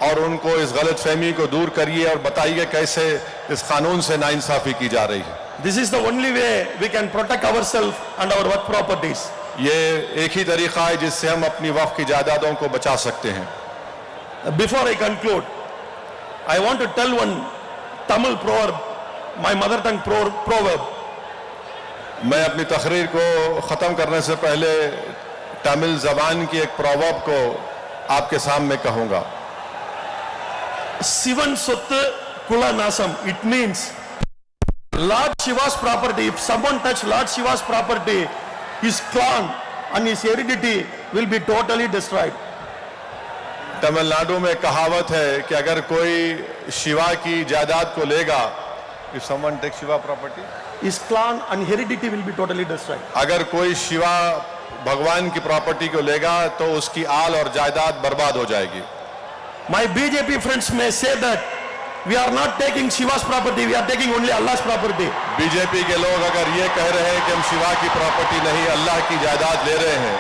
और उनको इस गलत फहमी को दूर करिए और बताइए कैसे इस कानून से नाइंसाफी की जा रही है। This is the only way we can protect ourselves and our work properties. ये एक ही तरीका है जिससे हम अपनी वक्फ की जायदादों को बचा सकते हैं। Before I conclude, I want to tell one Tamil proverb, my mother tongue proverb. मैं अपनी तकरीर को ख़त्म करने से पहले तमिल ज़बान की एक प्रोवर्ब को आपके सामने कहूँगा। Sivan Sottu Kula Nasam. It means Lord Shiva's property. If someone touch Lord Shiva's property, his clan and his heredity will be totally destroyed. Tamil Nadu में कहावत है कि अगर कोई शिवा की जायदाद को लेगा, if someone takes Shiva property, His clan and heredity will be totally destroyed. अगर कोई शिवा भगवान की प्रॉपर्टी को लेगा तो उसकी आल और जायदाद बर्बाद हो जाएगी। My BJP friends may say that we are not taking Shiva's property, we are taking only Allah's property. BJP के लोग अगर ये कह रहे हैं कि हम शिवा की प्रॉपर्टी नहीं अल्लाह की जायदाद ले रहे हैं,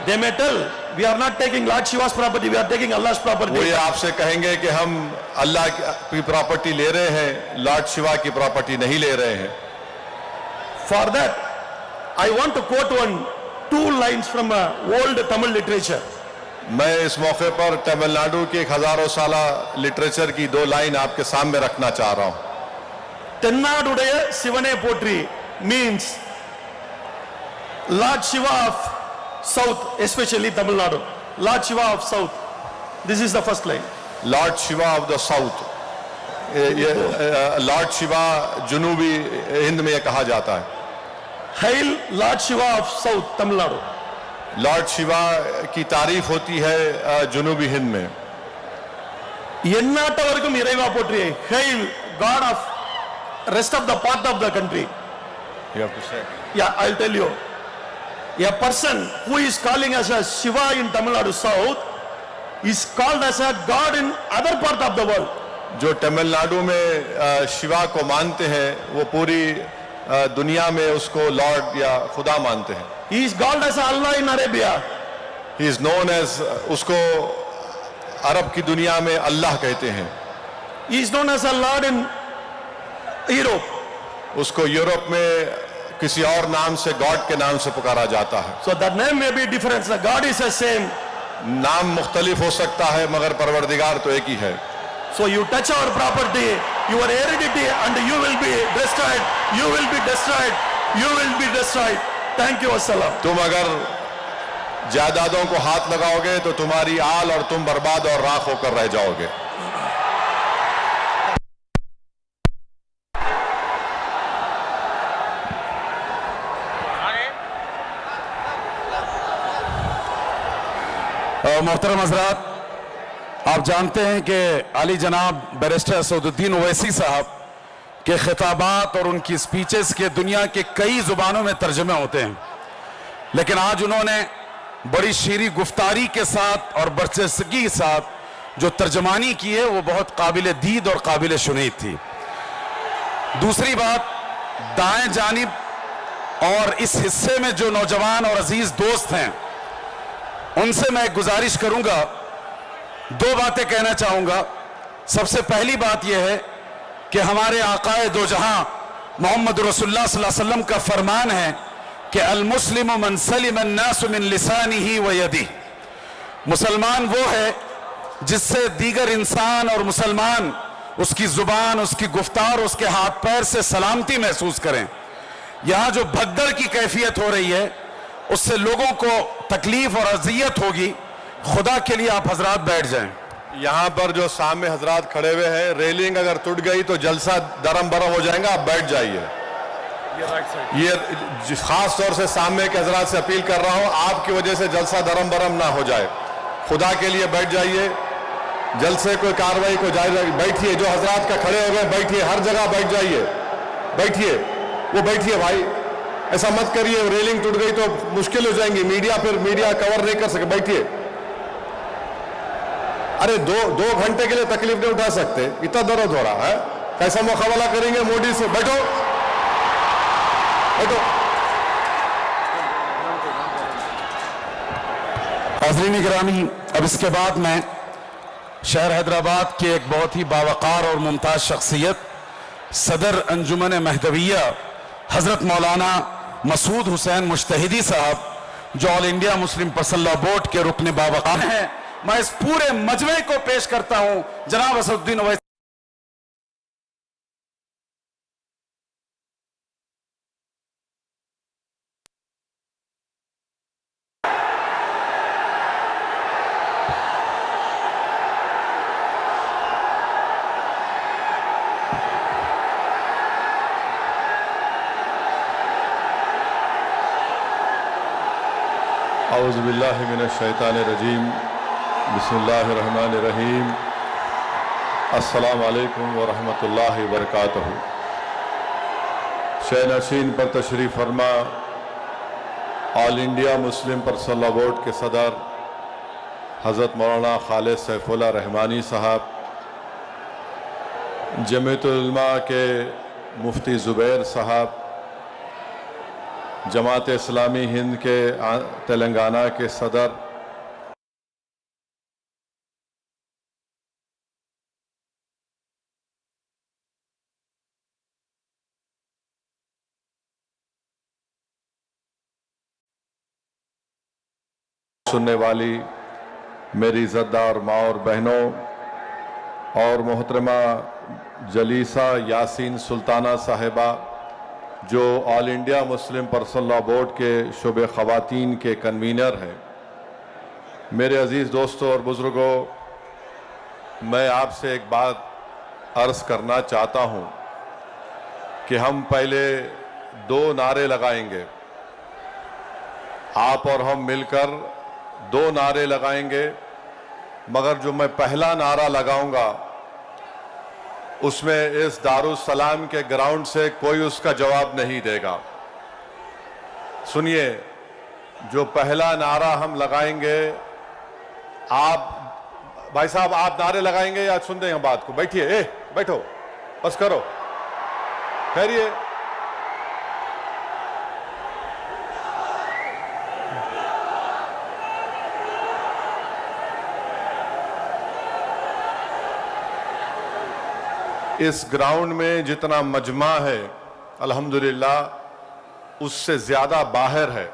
They may tell we are not taking Lord Shiva's property, we are taking Allah's property. वो ये आपसे कहेंगे कि हम अल्लाह की प्रॉपर्टी ले रहे हैं, लॉर्ड शिवा की प्रॉपर्टी नहीं ले रहे हैं। For that, I want to quote two lines from old Tamil literature. मैं इस मौके पर तमिलनाडु की 1000 साला लिटरेचर की 2 लाइन आपके सामने रखना चाह रहा हूं। Tennadudaya Sivane Potri means Lord Shiva of South, especially Tamil Nadu. Lord Shiva of South. This is the first line. Lord Shiva of the south, Lord Shiva जुनूबी हिंद में यह कहा जाता है। Hail Lord Shiva of South, Tamil Nadu. Lord Shiva की तारीफ होती है जुनूबी हिंद में। எந்நாட்டவருக்கும் இறைவா போற்றியே. Hail God of rest of the part of the country. You have to say. Yeah, I'll tell you. A person who is calling as a Shiva in Tamil Nadu South is called as a God in other part of the world. जो तमिलनाडु में शिवा को मानते हैं वो पूरी दुनिया में उसको लॉर्ड या खुदा मानते हैं। He is called as Allah in Arabia. He is known as, उसको अरब की दुनिया में अल्लाह कहते हैं। He is known as a Lord in Europe. उसको यूरोप में किसी और नाम से, गॉड के नाम से पुकारा जाता है। So the name may be different. The God is the same. नाम मुख्तलिफ हो सकता है मगर परवरदिगार तो एक ही है। So you touch our property, your heredity, and you will be destroyed. You will be destroyed. You will be destroyed. Thank you, Assalam. तुम अगर जायदादों को हाथ लगाओगे तो तुम्हारी आल और तुम बर्बाद और राख होकर रह जाओगे। मोहतरम हजरात, आप जानते हैं कि अली जनाब बैरिस्टर असदुद्दीन ओवैसी साहब के खिताबात और उनकी स्पीचेस के दुनिया के कई जुबानों में तर्जमे होते हैं, लेकिन आज उन्होंने बड़ी शीरी गुफ्तारी के साथ और बरचस्गी के साथ जो तर्जमानी की है वो बहुत काबिल दीद और काबिल शुनीद थी। दूसरी बात, दाएं जानिब और इस हिस्से में जो नौजवान और अजीज दोस्त हैं उनसे मैं गुजारिश करूंगा, दो बातें कहना चाहूंगा। सबसे पहली बात यह है कि हमारे आकाए दो जहां मोहम्मद रसूलुल्लाह सल्लल्लाहु अलैहि वसल्लम का फरमान है कि अल मुस्लिम मन सलिम अन्नास मिन लिसानिही व यदिही, मुसलमान वो है जिससे दीगर इंसान और मुसलमान उसकी जुबान, उसकी गुफ्तार, उसके हाथ पैर से सलामती महसूस करें। यहां जो भगदड़ की कैफियत हो रही है उससे लोगों को तकलीफ और अजियत होगी। खुदा के लिए आप हजरात बैठ जाएं। यहाँ पर जो सामने हजरात खड़े हुए हैं, रेलिंग अगर टूट गई तो जलसा दरम बरम हो जाएगा, आप बैठ जाइए। ये खास तौर से सामने के हजरात से अपील कर रहा हूँ, आपकी वजह से जलसा दरम बरम ना हो जाए। खुदा के लिए बैठ जाइए, जलसे कोई कार्रवाई को जारी बैठिए। जो हजरात का खड़े हो गए बैठिए, हर जगह बैठ जाइए, बैठिए, वो बैठिए भाई, ऐसा मत करिए। रेलिंग टूट गई तो मुश्किल हो जाएंगी, मीडिया फिर मीडिया कवर नहीं कर सके। बैठिए। अरे दो घंटे के लिए तकलीफ नहीं उठा सकते, इतना दर्द हो रहा है, कैसा मुकाबला करेंगे मोदी से? बैठो बैठो। हाज़रीन गिरामी, अब इसके बाद मैं शहर हैदराबाद के एक बहुत ही बावकार और मुमताज शख्सियत सदर अंजुमन महदविया हजरत मौलाना मसूद हुसैन मुश्तहिदी साहब, जो all India Muslim personal law board के रुकन बावकार हैं, मैं इस पूरे मजमे को पेश करता हूं जनाब असदुद्दीन ओवैसी। औज़ुबिल्लाहि मिनश्शैतानिर्रजीम, बिस्मिल्लाहिर्रहमानिर्रहीम, अस्सलामु अलैकुम व रहमतुल्लाहि व बरकातहू। शह नशीन पर तशरीफ़ फरमा all India Muslim personal law board के सदर हज़रत मौलाना खालिद सैफुल्लाह रहमानी साहब, जमीयतुल उलमा के मुफ्ती ज़ुबैर साहब, जमात इस्लामी हिंद के तेलंगाना के सदर सुनने वाली मेरी इज़्ज़तदार माँ और बहनों और मोहतरमा जलीसा यासीन सुल्ताना साहिबा, जो all India Muslim personal law board के शुबे ख़वातीन के कन्वीनर हैं, मेरे अजीज़ दोस्तों और बुज़ुर्गों, मैं आपसे एक बात अर्ज़ करना चाहता हूं कि हम पहले 2 नारे लगाएंगे। आप और हम मिलकर 2 नारे लगाएंगे, मगर जो मैं पहला नारा लगाऊंगा उसमें इस दारुस्सलाम के ग्राउंड से कोई उसका जवाब नहीं देगा। सुनिए, जो पहला नारा हम लगाएंगे, आप भाई साहब आप नारे लगाएंगे या सुन रहे हैं बात को? बैठिए, बैठो, बस करो, ठहरिए। इस ग्राउंड में जितना मजमा है अल्हम्दुलिल्लाह उससे ज्यादा बाहर है,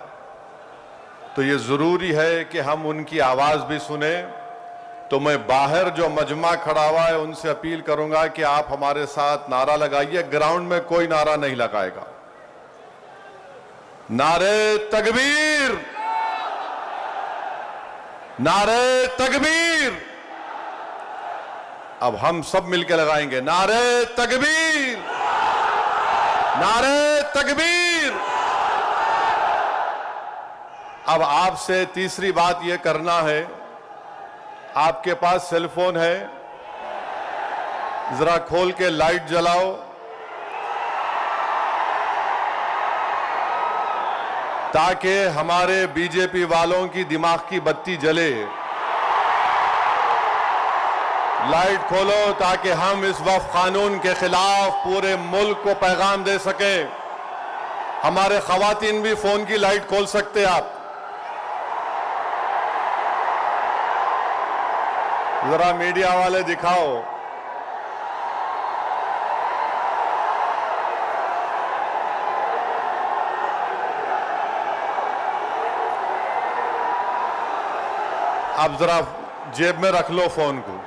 तो ये जरूरी है कि हम उनकी आवाज भी सुने। तो मैं बाहर जो मजमा खड़ा हुआ है उनसे अपील करूंगा कि आप हमारे साथ नारा लगाइए। ग्राउंड में कोई नारा नहीं लगाएगा। नारे तकबीर, नारे तकबीर। अब हम सब मिलकर लगाएंगे नारे तकबीर, नारे तकबीर। अब आपसे तीसरी बात यह करना है, आपके पास सेल फोन है, जरा खोल के लाइट जलाओ। ताकि हमारे बीजेपी वालों की दिमाग की बत्ती जले। लाइट खोलो ताकि हम इस वक्फ कानून के खिलाफ पूरे मुल्क को पैगाम दे सके। हमारे खवातीन भी फोन की लाइट खोल सकते आप। जरा मीडिया वाले दिखाओ। अब जरा जेब में रख लो फोन को।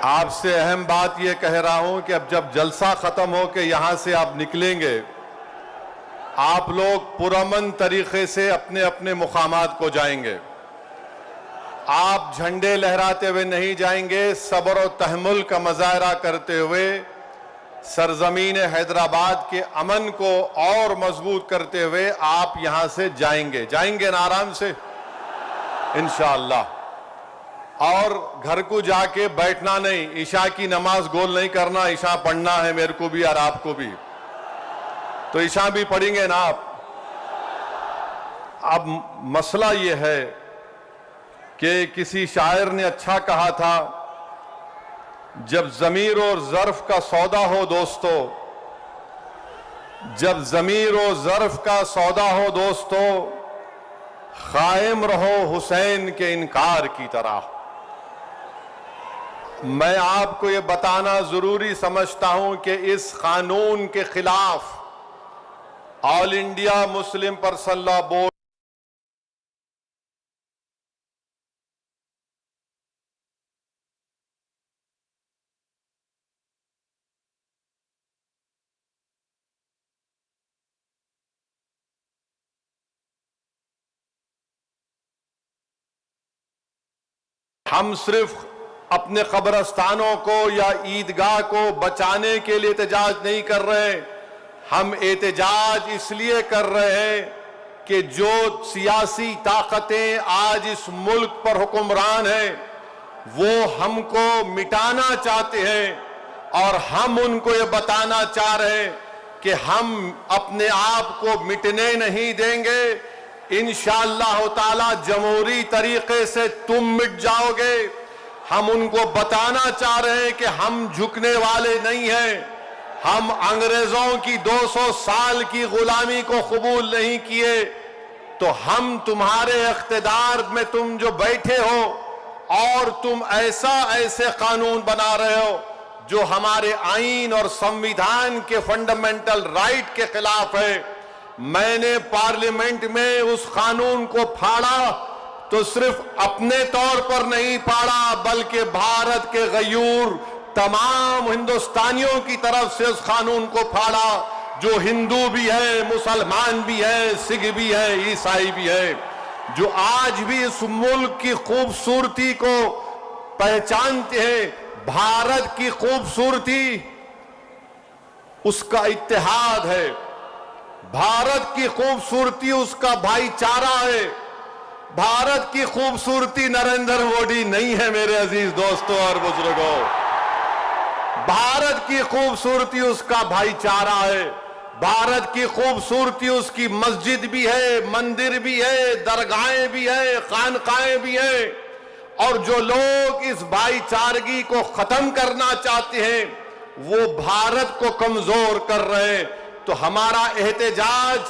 आपसे अहम बात यह कह रहा हूं कि अब जब जलसा खत्म हो के यहां से आप निकलेंगे, आप लोग पुरअमन तरीके से अपने अपने मुकामात को जाएंगे। आप झंडे लहराते हुए नहीं जाएंगे, सब्र और तहम्मुल का मुजाहरा करते हुए सरजमीन हैदराबाद के अमन को और मजबूत करते हुए आप यहां से जाएंगे। जाएंगे ना आराम से इंशाअल्लाह। और घर को जाके बैठना नहीं, ईशा की नमाज गोल नहीं करना। ईशा पढ़ना है मेरे को भी और आपको भी, तो ईशा भी पढ़ेंगे ना आप। अब मसला यह है कि किसी शायर ने अच्छा कहा था, जब ज़मीर और ज़र्फ का सौदा हो दोस्तों, जब ज़मीर और ज़र्फ का सौदा हो दोस्तों, कायम रहो हुसैन के इनकार की तरह। मैं आपको ये बताना जरूरी समझता हूं कि इस कानून के खिलाफ all India Muslim personal law board हम सिर्फ अपने कब्रस्तानों को या ईदगाह को बचाने के लिए एहतजाज नहीं कर रहे। हम एहतजाज इसलिए कर रहे हैं कि जो सियासी ताकतें आज इस मुल्क पर हुक्मरान हैं, वो हमको मिटाना चाहते हैं और हम उनको ये बताना चाह रहे हैं कि हम अपने आप को मिटने नहीं देंगे। इंशाअल्लाह ताला जमहूरी तरीके से तुम मिट जाओगे। हम उनको बताना चाह रहे हैं कि हम झुकने वाले नहीं हैं। हम अंग्रेजों की 200 साल की गुलामी को कबूल नहीं किए, तो हम तुम्हारे इख्तिदार में तुम जो बैठे हो और तुम ऐसे कानून बना रहे हो जो हमारे आईन और संविधान के फंडामेंटल राइट के खिलाफ है। मैंने पार्लियामेंट में उस कानून को फाड़ा तो सिर्फ अपने तौर पर नहीं फाड़ा, बल्कि भारत के गयूर तमाम हिंदुस्तानियों की तरफ से उस कानून को फाड़ा जो हिंदू भी है, मुसलमान भी है, सिख भी है, ईसाई भी है, जो आज भी इस मुल्क की खूबसूरती को पहचानते हैं। भारत की खूबसूरती उसका इत्तेहाद है, भारत की खूबसूरती उसका भाईचारा है। भारत की खूबसूरती नरेंद्र मोदी नहीं है मेरे अजीज दोस्तों और बुजुर्गों, भारत की खूबसूरती उसका भाईचारा है। भारत की खूबसूरती उसकी मस्जिद भी है, मंदिर भी है, दरगाहें भी है, खानकाएं भी है। और जो लोग इस भाईचारगी को खत्म करना चाहते हैं वो भारत को कमजोर कर रहे हैं। तो हमारा एहतजाज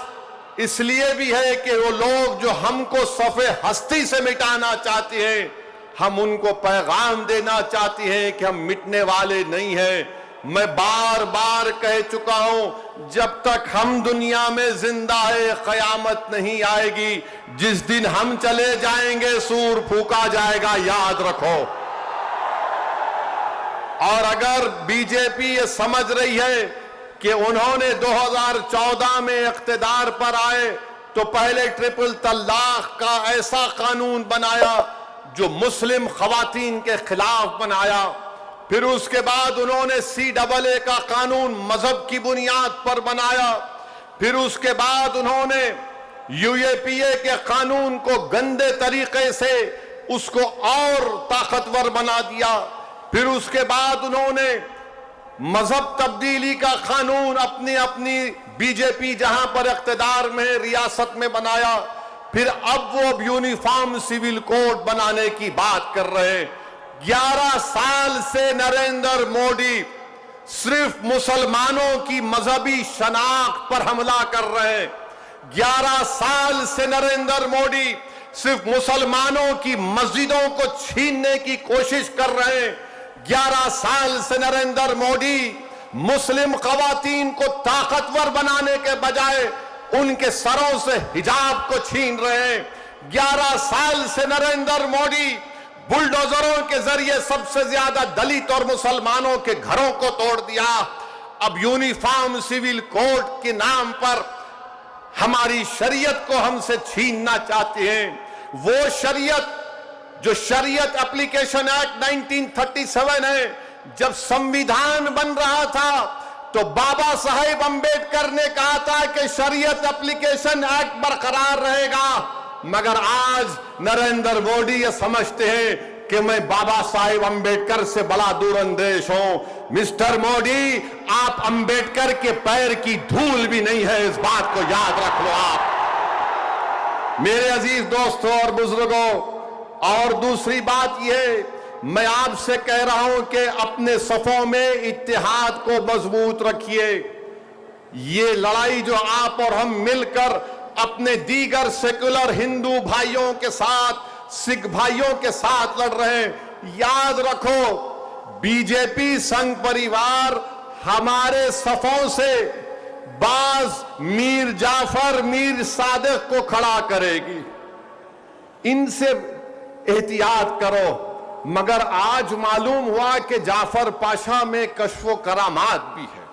इसलिए भी है कि वो लोग जो हमको सफ़े हस्ती से मिटाना चाहते हैं, हम उनको पैगाम देना चाहते हैं कि हम मिटने वाले नहीं हैं। मैं बार बार कह चुका हूं, जब तक हम दुनिया में जिंदा है कयामत नहीं आएगी। जिस दिन हम चले जाएंगे सूर फूका जाएगा, याद रखो। और अगर बीजेपी ये समझ रही है कि उन्होंने 2014 में इख्तिदार पर आए तो पहले ट्रिपल तलाक का ऐसा कानून बनाया जो मुस्लिम खवातीन के खिलाफ बनाया, फिर उसके बाद उन्होंने CAA का कानून मजहब की बुनियाद पर बनाया, फिर उसके बाद उन्होंने UAPA के कानून को गंदे तरीके से उसको और ताकतवर बना दिया, फिर उसके बाद उन्होंने मजहब तब्दीली का कानून अपनी अपनी बीजेपी जहां पर इख्तिदार में रियासत में बनाया, फिर अब वो यूनिफॉर्म सिविल कोड बनाने की बात कर रहे हैं। 11 साल से नरेंद्र मोदी सिर्फ मुसलमानों की मजहबी शनाख्त पर हमला कर रहे हैं। 11 साल से नरेंद्र मोदी सिर्फ मुसलमानों की मस्जिदों को छीनने की कोशिश कर रहे हैं। 11 साल से नरेंद्र मोदी मुस्लिम खवातीन को ताकतवर बनाने के बजाय उनके सरों से हिजाब को छीन रहे हैं। 11 साल से नरेंद्र मोदी बुलडोजरों के जरिए सबसे ज्यादा दलित और मुसलमानों के घरों को तोड़ दिया। अब यूनिफॉर्म सिविल कोड के नाम पर हमारी शरीयत को हमसे छीनना चाहते हैं। वो शरीयत जो शरीयत एप्लीकेशन एक्ट 1937 है, जब संविधान बन रहा था तो बाबा साहेब अंबेडकर ने कहा था कि शरीयत एप्लीकेशन एक्ट बरकरार रहेगा, मगर आज नरेंद्र मोदी ये समझते हैं कि मैं बाबा साहेब अंबेडकर से बड़ा दूरंदेश हूं। मिस्टर मोदी, आप अंबेडकर के पैर की धूल भी नहीं है, इस बात को याद रख लो आप मेरे अजीज दोस्तों और बुजुर्गों। और दूसरी बात यह, मैं आपसे कह रहा हूं कि अपने सफों में इत्तेहाद को मजबूत रखिए। ये लड़ाई जो आप और हम मिलकर अपने दीगर सेकुलर हिंदू भाइयों के साथ, सिख भाइयों के साथ लड़ रहे हैं, याद रखो बीजेपी संघ परिवार हमारे सफों से बाज मीर जाफर, मीर सादिक को खड़ा करेगी। इनसे एहतियात करो। मगर आज मालूम हुआ कि जाफर पाशा में कश्फो करामात भी है।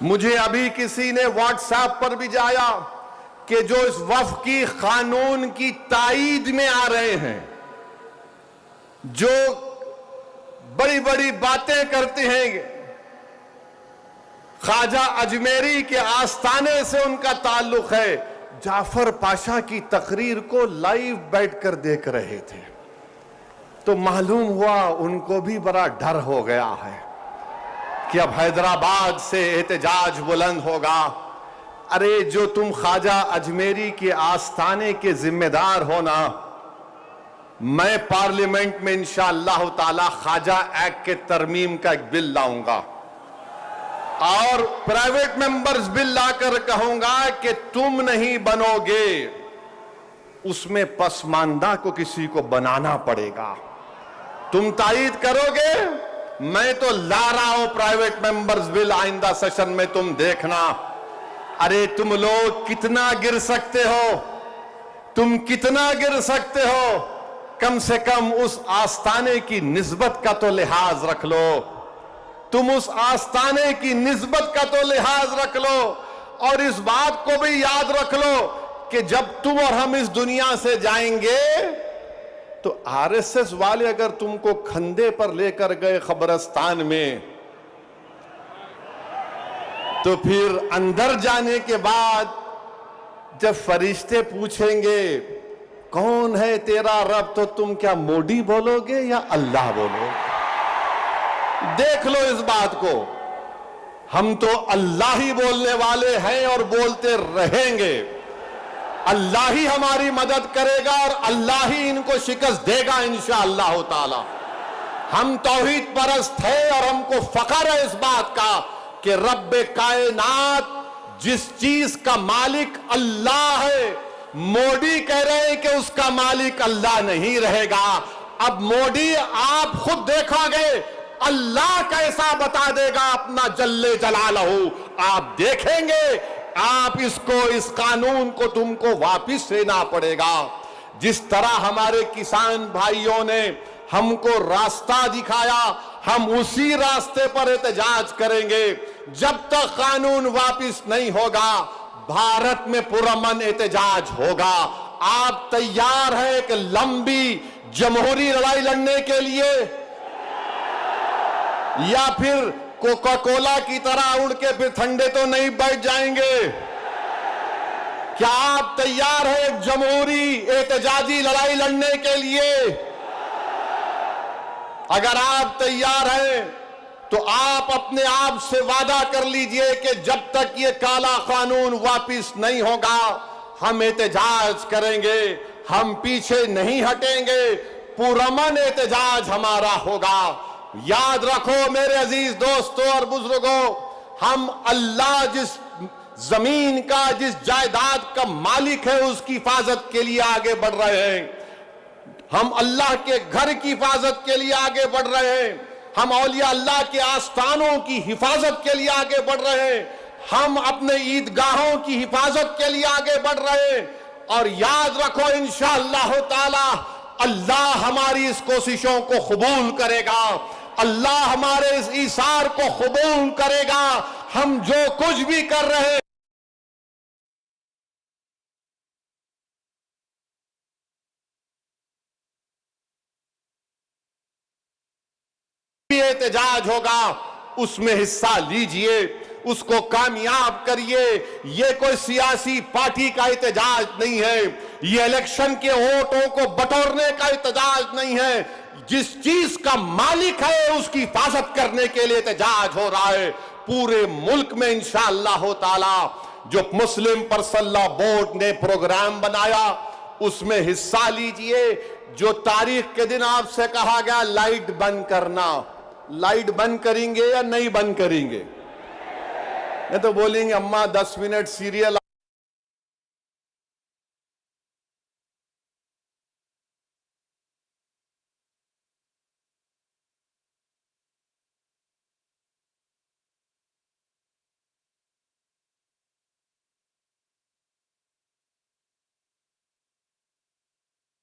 मुझे अभी किसी ने व्हाट्सएप पर भी जाया कि जो इस वफ की कानून की ताईद में आ रहे हैं, जो बड़ी बड़ी बातें करते हैं, ख्वाजा अजमेरी के आस्थाने से उनका ताल्लुक है, जाफर पाशा की तकरीर को लाइव बैठकर देख रहे थे, तो मालूम हुआ उनको भी बड़ा डर हो गया है कि अब हैदराबाद से एहतजाज बुलंद होगा। अरे जो तुम ख्वाजा अजमेरी के आस्थाने के जिम्मेदार हो ना, मैं पार्लियामेंट में इंशाअल्लाह ताला ख्वाजा एक्ट के तरमीम का एक बिल लाऊंगा और प्राइवेट मेंबर्स बिल लाकर कहूंगा कि तुम नहीं बनोगे, उसमें पसमानदा को किसी को बनाना पड़ेगा। तुम तायीद करोगे, मैं तो ला रहा हूं प्राइवेट मेंबर्स बिल आइंदा सेशन में, तुम देखना। अरे तुम लोग कितना गिर सकते हो, तुम कितना गिर सकते हो। कम से कम उस आस्ताने की निस्बत का तो लिहाज रख लो। तुम उस आस्ताने की निस्बत का तो लिहाज रख लो, और इस बात को भी याद रख लो कि जब तुम और हम इस दुनिया से जाएंगे तो आरएसएस वाले अगर तुमको खंदे पर लेकर गए कब्रिस्तान में, तो फिर अंदर जाने के बाद जब फरिश्ते पूछेंगे कौन है तेरा रब, तो तुम क्या मोदी बोलोगे या अल्लाह बोलोगे? देख लो इस बात को। हम तो अल्लाह ही बोलने वाले हैं और बोलते रहेंगे। अल्लाह ही हमारी मदद करेगा और अल्लाह ही इनको शिकस्त देगा इंशाअल्लाह ताला। हम तौहीद परस्त हैं और हमको फख्र है इस बात का कि रब्बे कायनात जिस चीज का मालिक अल्लाह है, मोदी कह रहे हैं कि उसका मालिक अल्लाह नहीं रहेगा। अब मोदी आप खुद देखोगे अल्लाह कैसा बता देगा अपना जल्ले जलालहू। आप देखेंगे, आप इसको, इस कानून को तुमको वापिस लेना पड़ेगा। जिस तरह हमारे किसान भाइयों ने हमको रास्ता दिखाया, हम उसी रास्ते पर एहतजाज करेंगे। जब तक कानून वापिस नहीं होगा, भारत में पुरअमन एहतजाज होगा। आप तैयार हैं एक लंबी जमहूरी लड़ाई लड़ने के लिए, या फिर कोका कोला की तरह उड़ के फिर ठंडे तो नहीं बैठ जाएंगे? क्या आप तैयार हैं एक जमहूरी एहतजाजी लड़ाई लड़ने के लिए? अगर आप तैयार हैं तो आप अपने आप से वादा कर लीजिए कि जब तक ये काला कानून वापिस नहीं होगा, हम एहतजाज करेंगे, हम पीछे नहीं हटेंगे, पुरअमन एहतजाज हमारा होगा। याद रखो मेरे अजीज दोस्तों और बुजुर्गों, हम अल्लाह जिस जमीन का, जिस जायदाद का मालिक है, उसकी हिफाजत के लिए आगे बढ़ रहे हैं। हम अल्लाह के घर की हिफाजत के लिए आगे बढ़ रहे हैं। हम औलिया अल्लाह के आस्थानों की हिफाजत के लिए आगे बढ़ रहे हैं। हम अपने ईदगाहों की हिफाजत के लिए आगे बढ़ रहे हैं। और याद रखो इंशाअल्लाह ताला अल्लाह हमारी इस कोशिशों को कबूल करेगा। अल्लाह हमारे इस ईसार को कबूल करेगा। हम जो कुछ भी कर रहे हैं एहतजाज होगा, उसमें हिस्सा लीजिए, उसको कामयाब करिए। ये कोई सियासी पार्टी का एहतजाज नहीं है, ये इलेक्शन के वोटों को बटोरने का एहतजाज नहीं है। जिस चीज का मालिक है उसकी हिफाजत करने के लिए एहतजाज हो रहा है पूरे मुल्क में इंशाअल्लाह ताला। जो मुस्लिम पर्सनल बोर्ड ने प्रोग्राम बनाया उसमें हिस्सा लीजिए। जो तारीख के दिन आपसे कहा गया लाइट बंद करना, लाइट बंद करेंगे या नहीं बंद करेंगे? नहीं तो बोलेंगे अम्मा 10 मिनट सीरियल।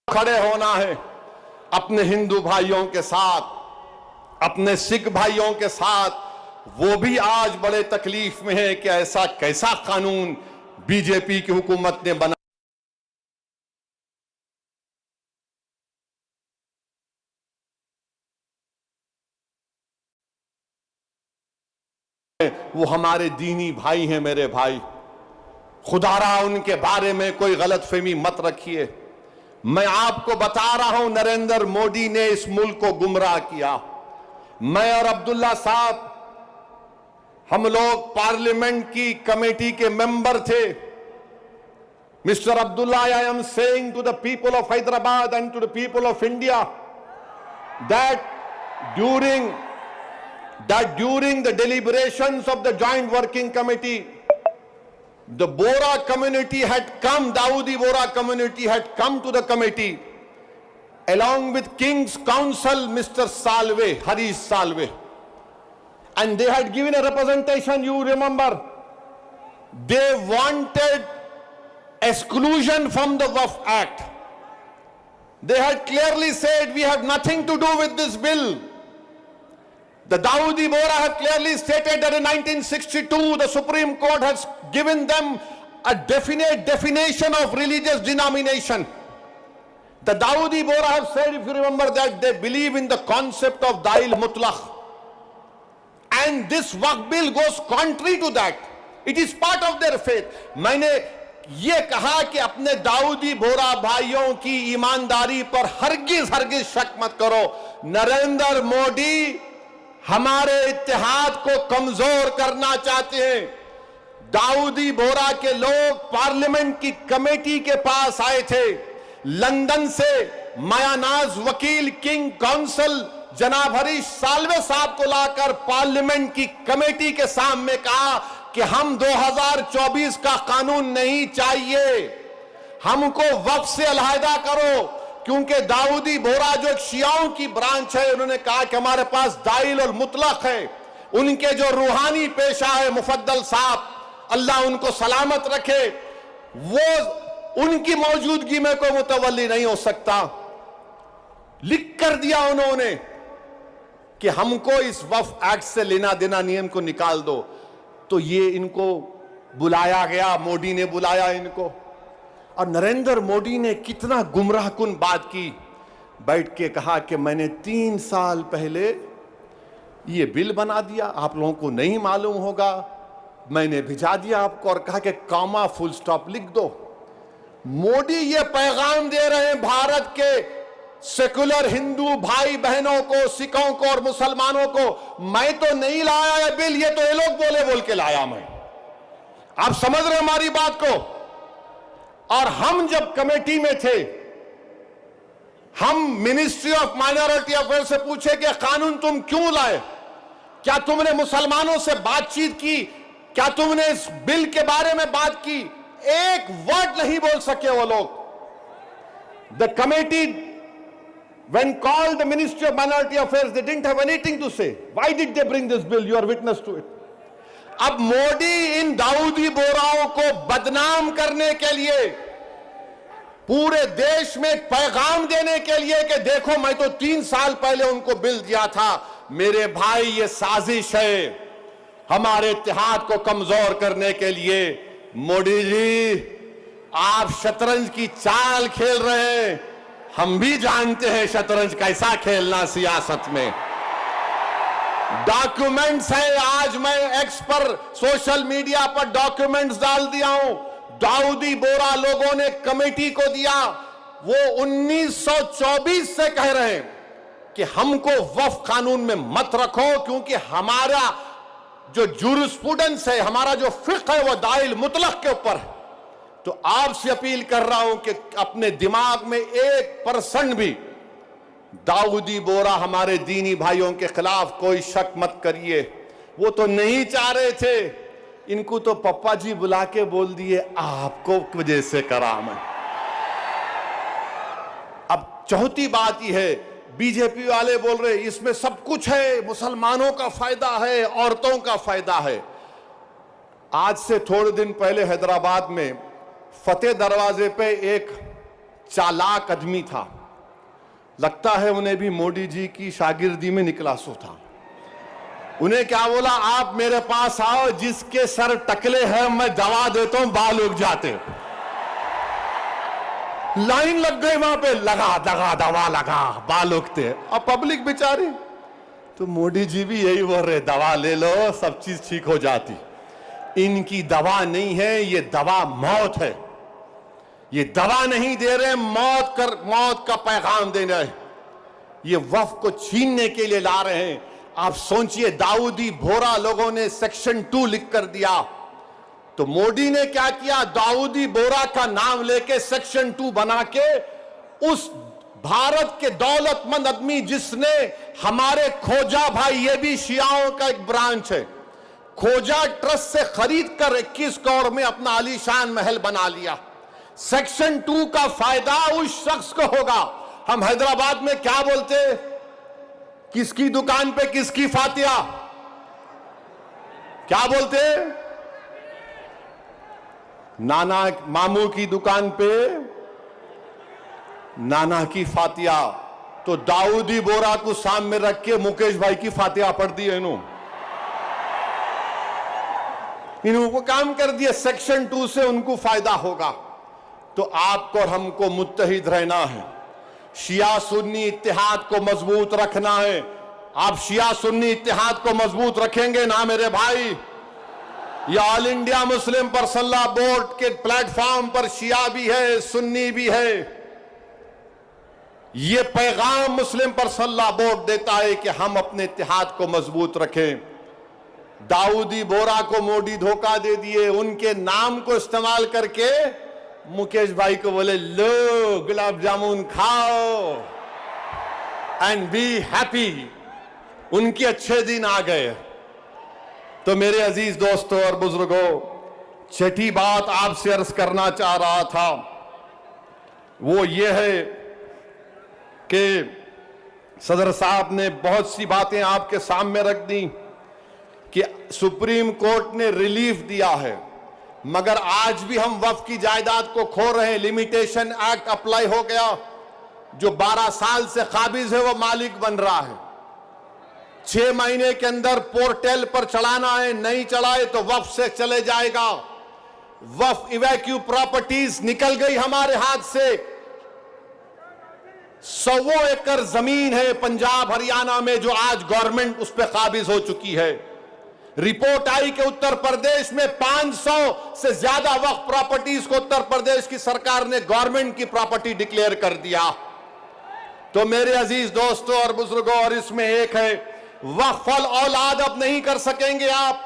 खड़े होना है अपने हिंदू भाइयों के साथ, अपने सिख भाइयों के साथ। वो भी आज बड़े तकलीफ में है कि ऐसा कैसा कानून बीजेपी की हुकूमत ने बना। वो हमारे दीनी भाई हैं मेरे भाई, खुदारा उनके बारे में कोई गलतफहमी मत रखिए। मैं आपको बता रहा हूं नरेंद्र मोदी ने इस मुल्क को गुमराह किया। मैं और अब्दुल्ला साहब हम लोग पार्लियामेंट की कमेटी के मेंबर थे। Mister Abdullah, I am saying to the people of Hyderabad and to the people of India that during the deliberations of the joint working committee, the Bora community had come, Dawoodi Bora community had come to the committee along with King's Counsel Mr. Salve, Harish Salve, and they had given a representation. You remember, they wanted exclusion from the Waqf Act. They had clearly said, we have nothing to do with this bill. The Dawoodi Bohra have clearly stated that in 1962, the Supreme Court has given them a definite definition of religious denomination. The Dawoodi Bohra have said, if you remember, that they believe in the concept of Dail Mutlaq. And this Waqf bill goes contrary to that. It is part of their faith. मैंने ये कहा कि अपने दाऊदी बोरा भाइयों की ईमानदारी पर हरगिज शक मत करो। नरेंद्र मोदी हमारे इत्तेहाद को कमजोर करना चाहते हैं। दाऊदी बोरा के लोग पार्लियामेंट की कमेटी के पास आए थे। लंदन से मायानाज वकील किंग काउंसिल जनाब हरीश साल्वे साहब को लाकर पार्लियामेंट की कमेटी के सामने कहा कि हम 2024 का कानून नहीं चाहिए, हमको वक्फ से अलहदा करो, क्योंकि दाऊदी बोरा जो एक शियाओं की ब्रांच है, उन्होंने कहा कि हमारे पास दाइल और मुतलक है। उनके जो रूहानी पेशा है मुफद्दल साहब, अल्लाह उनको सलामत रखे, वो उनकी मौजूदगी में कोई मुतवल्ली नहीं हो सकता। लिख कर दिया उन्होंने कि हमको इस वक्फ एक्ट से लेना देना नियम को निकाल दो। तो ये इनको बुलाया गया, मोदी ने बुलाया इनको, और नरेंद्र मोदी ने कितना गुमराहकुन बात की। बैठ के कहा कि मैंने 3 साल पहले ये बिल बना दिया, आप लोगों को नहीं मालूम होगा, मैंने भिजा दिया आपको, और कहा कि कॉमा फुल स्टॉप लिख दो। मोदी ये पैगाम दे रहे हैं भारत के सेकुलर हिंदू भाई बहनों को, सिखों को और मुसलमानों को, मैं तो नहीं लाया ये बिल, ये तो ये लोग बोल के लाया मैं। आप समझ रहे हमारी बात को? और हम जब कमेटी में थे, हम मिनिस्ट्री ऑफ माइनॉरिटी अफेयर्स से पूछे कि कानून तुम क्यों लाए, क्या तुमने मुसलमानों से बातचीत की, क्या तुमने इस बिल के बारे में बात की? एक वर्ड नहीं बोल सके वो लोग। The committee when called the Ministry of Minority Affairs, they didn't have anything to say. Why did they bring this bill? You are witness to it. अब मोदी इन दाऊदी बोराओं को बदनाम करने के लिए, पूरे देश में पैगाम देने के लिए कि देखो मैं तो 3 साल पहले उनको बिल दिया था, मेरे भाई ये साजिश है हमारे इत्तेहाद को कमजोर करने के लिए। मोदी जी आप शतरंज की चाल खेल रहे हैं, हम भी जानते हैं शतरंज कैसा खेलना सियासत में। डॉक्यूमेंट्स है, आज मैं एक्स पर सोशल मीडिया पर डॉक्यूमेंट्स डाल दिया हूं। दाऊदी बोरा लोगों ने कमेटी को दिया, वो 1924 से कह रहे हैं कि हमको वक्फ कानून में मत रखो, क्योंकि हमारा जो जूरिस्प्रूडेंस है, हमारा जो फिक्र है, वो दाइल मुतलक के ऊपर है। तो आपसे अपील कर रहा हूं कि अपने दिमाग में 1% भी दाऊदी बोरा हमारे दीनी भाइयों के खिलाफ कोई शक मत करिए। वो तो नहीं चाह रहे थे, इनको तो पप्पा जी बुला के बोल दिए आपको वजह से करा मैं। अब चौथी बात यह है, बीजेपी वाले बोल रहे इसमें सब कुछ है, मुसलमानों का फायदा है, औरतों का फायदा है। आज से थोड़े दिन पहले हैदराबाद में फतेह दरवाजे पे एक चालाक आदमी था, लगता है उन्हें भी मोदी जी की शागिर्दी में निकला सो था। उन्हें क्या बोला, आप मेरे पास आओ, जिसके सर टकले हैं मैं दवा देता हूं, बाल उग जाते। लाइन लग गई वहां पे, लगा दवा लगा, बाल उगते। अब पब्लिक बेचारी, तो मोदी जी भी यही बोल रहे, दवा ले लो सब चीज ठीक हो जाती। इनकी दवा नहीं है, ये दवा मौत है। ये दवा नहीं दे रहे, मौत का पैगाम दे रहे हैं। ये वक्फ को छीनने के लिए ला रहे हैं। आप सोचिए, दाऊदी बोरा लोगों ने सेक्शन 2 लिख कर दिया, तो मोदी ने क्या किया, दाऊदी बोरा का नाम लेके सेक्शन 2 बना के उस भारत के दौलतमंद आदमी जिसने हमारे खोजा भाई, ये भी शियाओं का एक ब्रांच है, खोजा ट्रस्ट से खरीद कर 21 करोड़ में अपना आलीशान महल बना लिया। सेक्शन 2 का फायदा उस शख्स को होगा। हम हैदराबाद में क्या बोलते, किसकी दुकान पे किसकी फातिया, क्या बोलते, नाना मामू की दुकान पे नाना की फातिहा, तो दाऊदी बोरा को सामने रख के मुकेश भाई की फातिहा पढ़ दी है इन्होंने काम कर दिया। सेक्शन 2 से उनको फायदा होगा। तो आपको और हमको मुत्तहिद रहना है, शिया सुन्नी इत्तेहाद को मजबूत रखना है। आप शिया सुन्नी इत्तेहाद को मजबूत रखेंगे ना मेरे भाई? ये all India Muslim personal law board के प्लेटफॉर्म पर शिया भी है, सुन्नी भी है। ये पैगाम मुस्लिम पर्सनल लॉ बोर्ड देता है कि हम अपने इत्तेहाद को मजबूत रखें। दाऊदी बोरा को मोदी धोखा दे दिए, उनके नाम को इस्तेमाल करके मुकेश भाई को बोले लो गुलाब जामुन खाओ एंड बी हैप्पी। उनके अच्छे दिन आ गए। तो मेरे अजीज दोस्तों और बुजुर्गों, छठी बात आपसे अर्ज करना चाह रहा था वो ये है कि सदर साहब ने बहुत सी बातें आपके सामने रख दी कि सुप्रीम कोर्ट ने रिलीफ दिया है, मगर आज भी हम वक्फ की जायदाद को खो रहे हैं। लिमिटेशन एक्ट अप्लाई हो गया, जो 12 साल से काबिज है वो मालिक बन रहा है। 6 महीने के अंदर पोर्टल पर चढ़ाना है, नहीं चढ़ाए तो वक्फ से चले जाएगा। वक्फ इवैक्यू प्रॉपर्टीज निकल गई हमारे हाथ से। 100 एकड़ जमीन है पंजाब हरियाणा में जो आज गवर्नमेंट उस पर काबिज हो चुकी है। रिपोर्ट आई कि उत्तर प्रदेश में 500 से ज्यादा वक्फ प्रॉपर्टीज को उत्तर प्रदेश की सरकार ने गवर्नमेंट की प्रॉपर्टी डिक्लेयर कर दिया। तो मेरे अजीज दोस्तों और बुजुर्गों, और इसमें एक है वक्फ अल औलाद अब नहीं कर सकेंगे आप।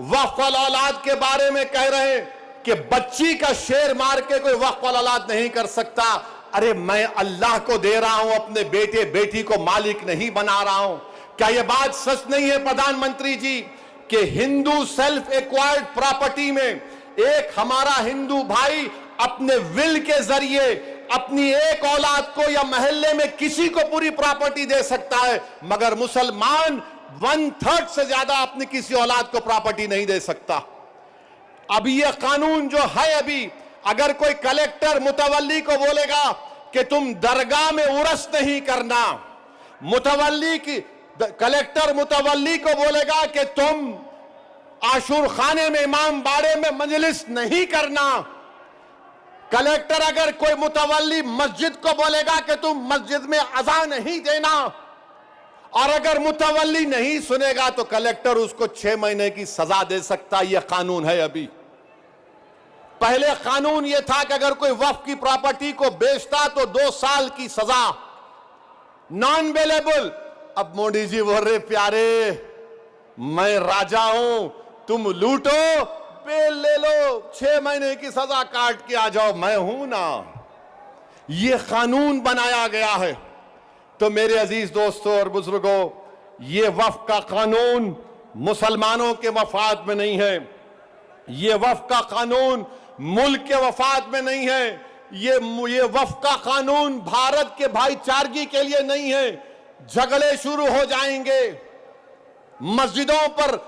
वक्फ अल औलाद के बारे में कह रहे हैं कि बच्ची का शेर मार के कोई वक्फ अल औलाद नहीं कर सकता। अरे मैं अल्लाह को दे रहा हूं, अपने बेटे बेटी को मालिक नहीं बना रहा हूं। क्या यह बात सच नहीं है प्रधानमंत्री जी कि हिंदू सेल्फ एक्वायर्ड प्रॉपर्टी में एक हमारा हिंदू भाई अपने विल के जरिए अपनी एक औलाद को या मोहल्ले में किसी को पूरी प्रॉपर्टी दे सकता है, मगर मुसलमान 1/3 से ज्यादा अपनी किसी औलाद को प्रॉपर्टी नहीं दे सकता। अभी यह कानून जो है, अभी अगर कोई कलेक्टर मुतवल्ली को बोलेगा कि तुम दरगाह में उर्स नहीं करना, कलेक्टर मुतवल्ली को बोलेगा कि तुम आशूर खाने में इमाम बाड़े में मजलिस नहीं करना, कलेक्टर अगर कोई मुतवल्ली मस्जिद को बोलेगा कि तुम मस्जिद में अज़ान नहीं देना, और अगर मुतवल्ली नहीं सुनेगा तो कलेक्टर उसको 6 महीने की सजा दे सकता। यह कानून है। अभी पहले कानून यह था कि अगर कोई वक्फ की प्रॉपर्टी को बेचता तो 2 साल की सजा, नॉन बेलेबल। अब मोदी जी बोल रहे प्यारे मैं राजा हूं, तुम लूटो बेल ले लो, 6 महीने की सजा काट के आ जाओ, मैं हूं ना। यह कानून बनाया गया है। तो मेरे अजीज दोस्तों और बुजुर्गों, यह वक्फ का कानून मुसलमानों के मफाद में नहीं है। यह वक्फ का कानून मुल्क के वफाद में नहीं है। ये वक्फ का कानून भारत के भाईचारगी के लिए नहीं है। झगड़े शुरू हो जाएंगे। मस्जिदों पर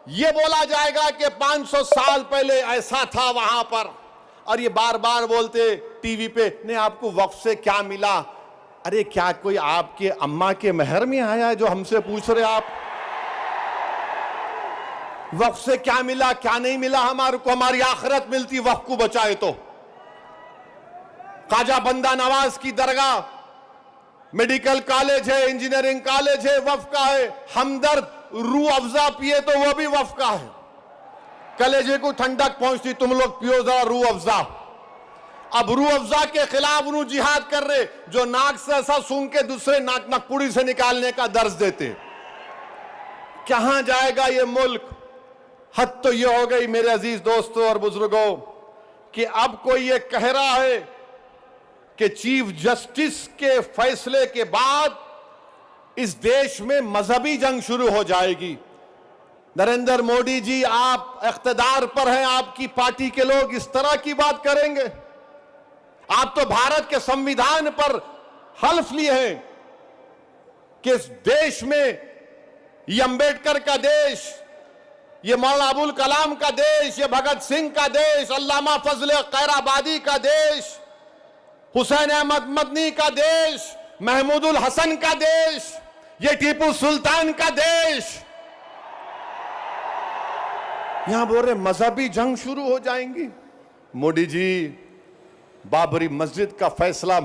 यह बोला जाएगा कि 500 साल पहले ऐसा था वहां पर, और ये बार बार बोलते टीवी पे, नहीं आपको वक्फ से क्या मिला। अरे क्या कोई आपके अम्मा के महर में आया है जो हमसे पूछ रहे आप? वक्फ से क्या मिला क्या नहीं मिला हमारे को? हमारी आखिरत मिलती वक्फ को बचाए तो। ख्वाजा बंदा नवाज की दरगाह, मेडिकल कॉलेज है, इंजीनियरिंग कॉलेज है, वक्फ का है। हमदर्द रूह अफ़ज़ा पिए तो वह भी वक्फ का है। कलेजे को ठंडक पहुंचती, तुम लोग पियो जरा रूह अफ़ज़ा। अब रूह अफ़ज़ा के खिलाफ उन्होंने जिहाद कर रहे जो नाक से ऐसा सूंघ के दूसरे नाक नकपुड़ी से निकालने का दर्ज देते। कहां जाएगा ये मुल्क? हद तो ये हो गई मेरे अजीज दोस्तों और बुजुर्गों कि अब कोई ये कह रहा है कि चीफ जस्टिस के फैसले के बाद इस देश में मजहबी जंग शुरू हो जाएगी। नरेंद्र मोदी जी, आप इख्तिदार पर हैं, आपकी पार्टी के लोग इस तरह की बात करेंगे? आप तो भारत के संविधान पर हल्फ लिए हैं कि इस देश में ये अंबेडकर का देश, ये मौलाना अबुल कलाम का देश, ये भगत सिंह का देश, अल्लामा फजल खैराबादी का देश, हुसैन अहमद मदनी का देश, महमूदुल हसन का देश, ये टीपू सुल्तान का देश। यहां बोल रहे मजहबी जंग शुरू हो जाएंगी। मोदी जी, बाबरी मस्जिद का फैसला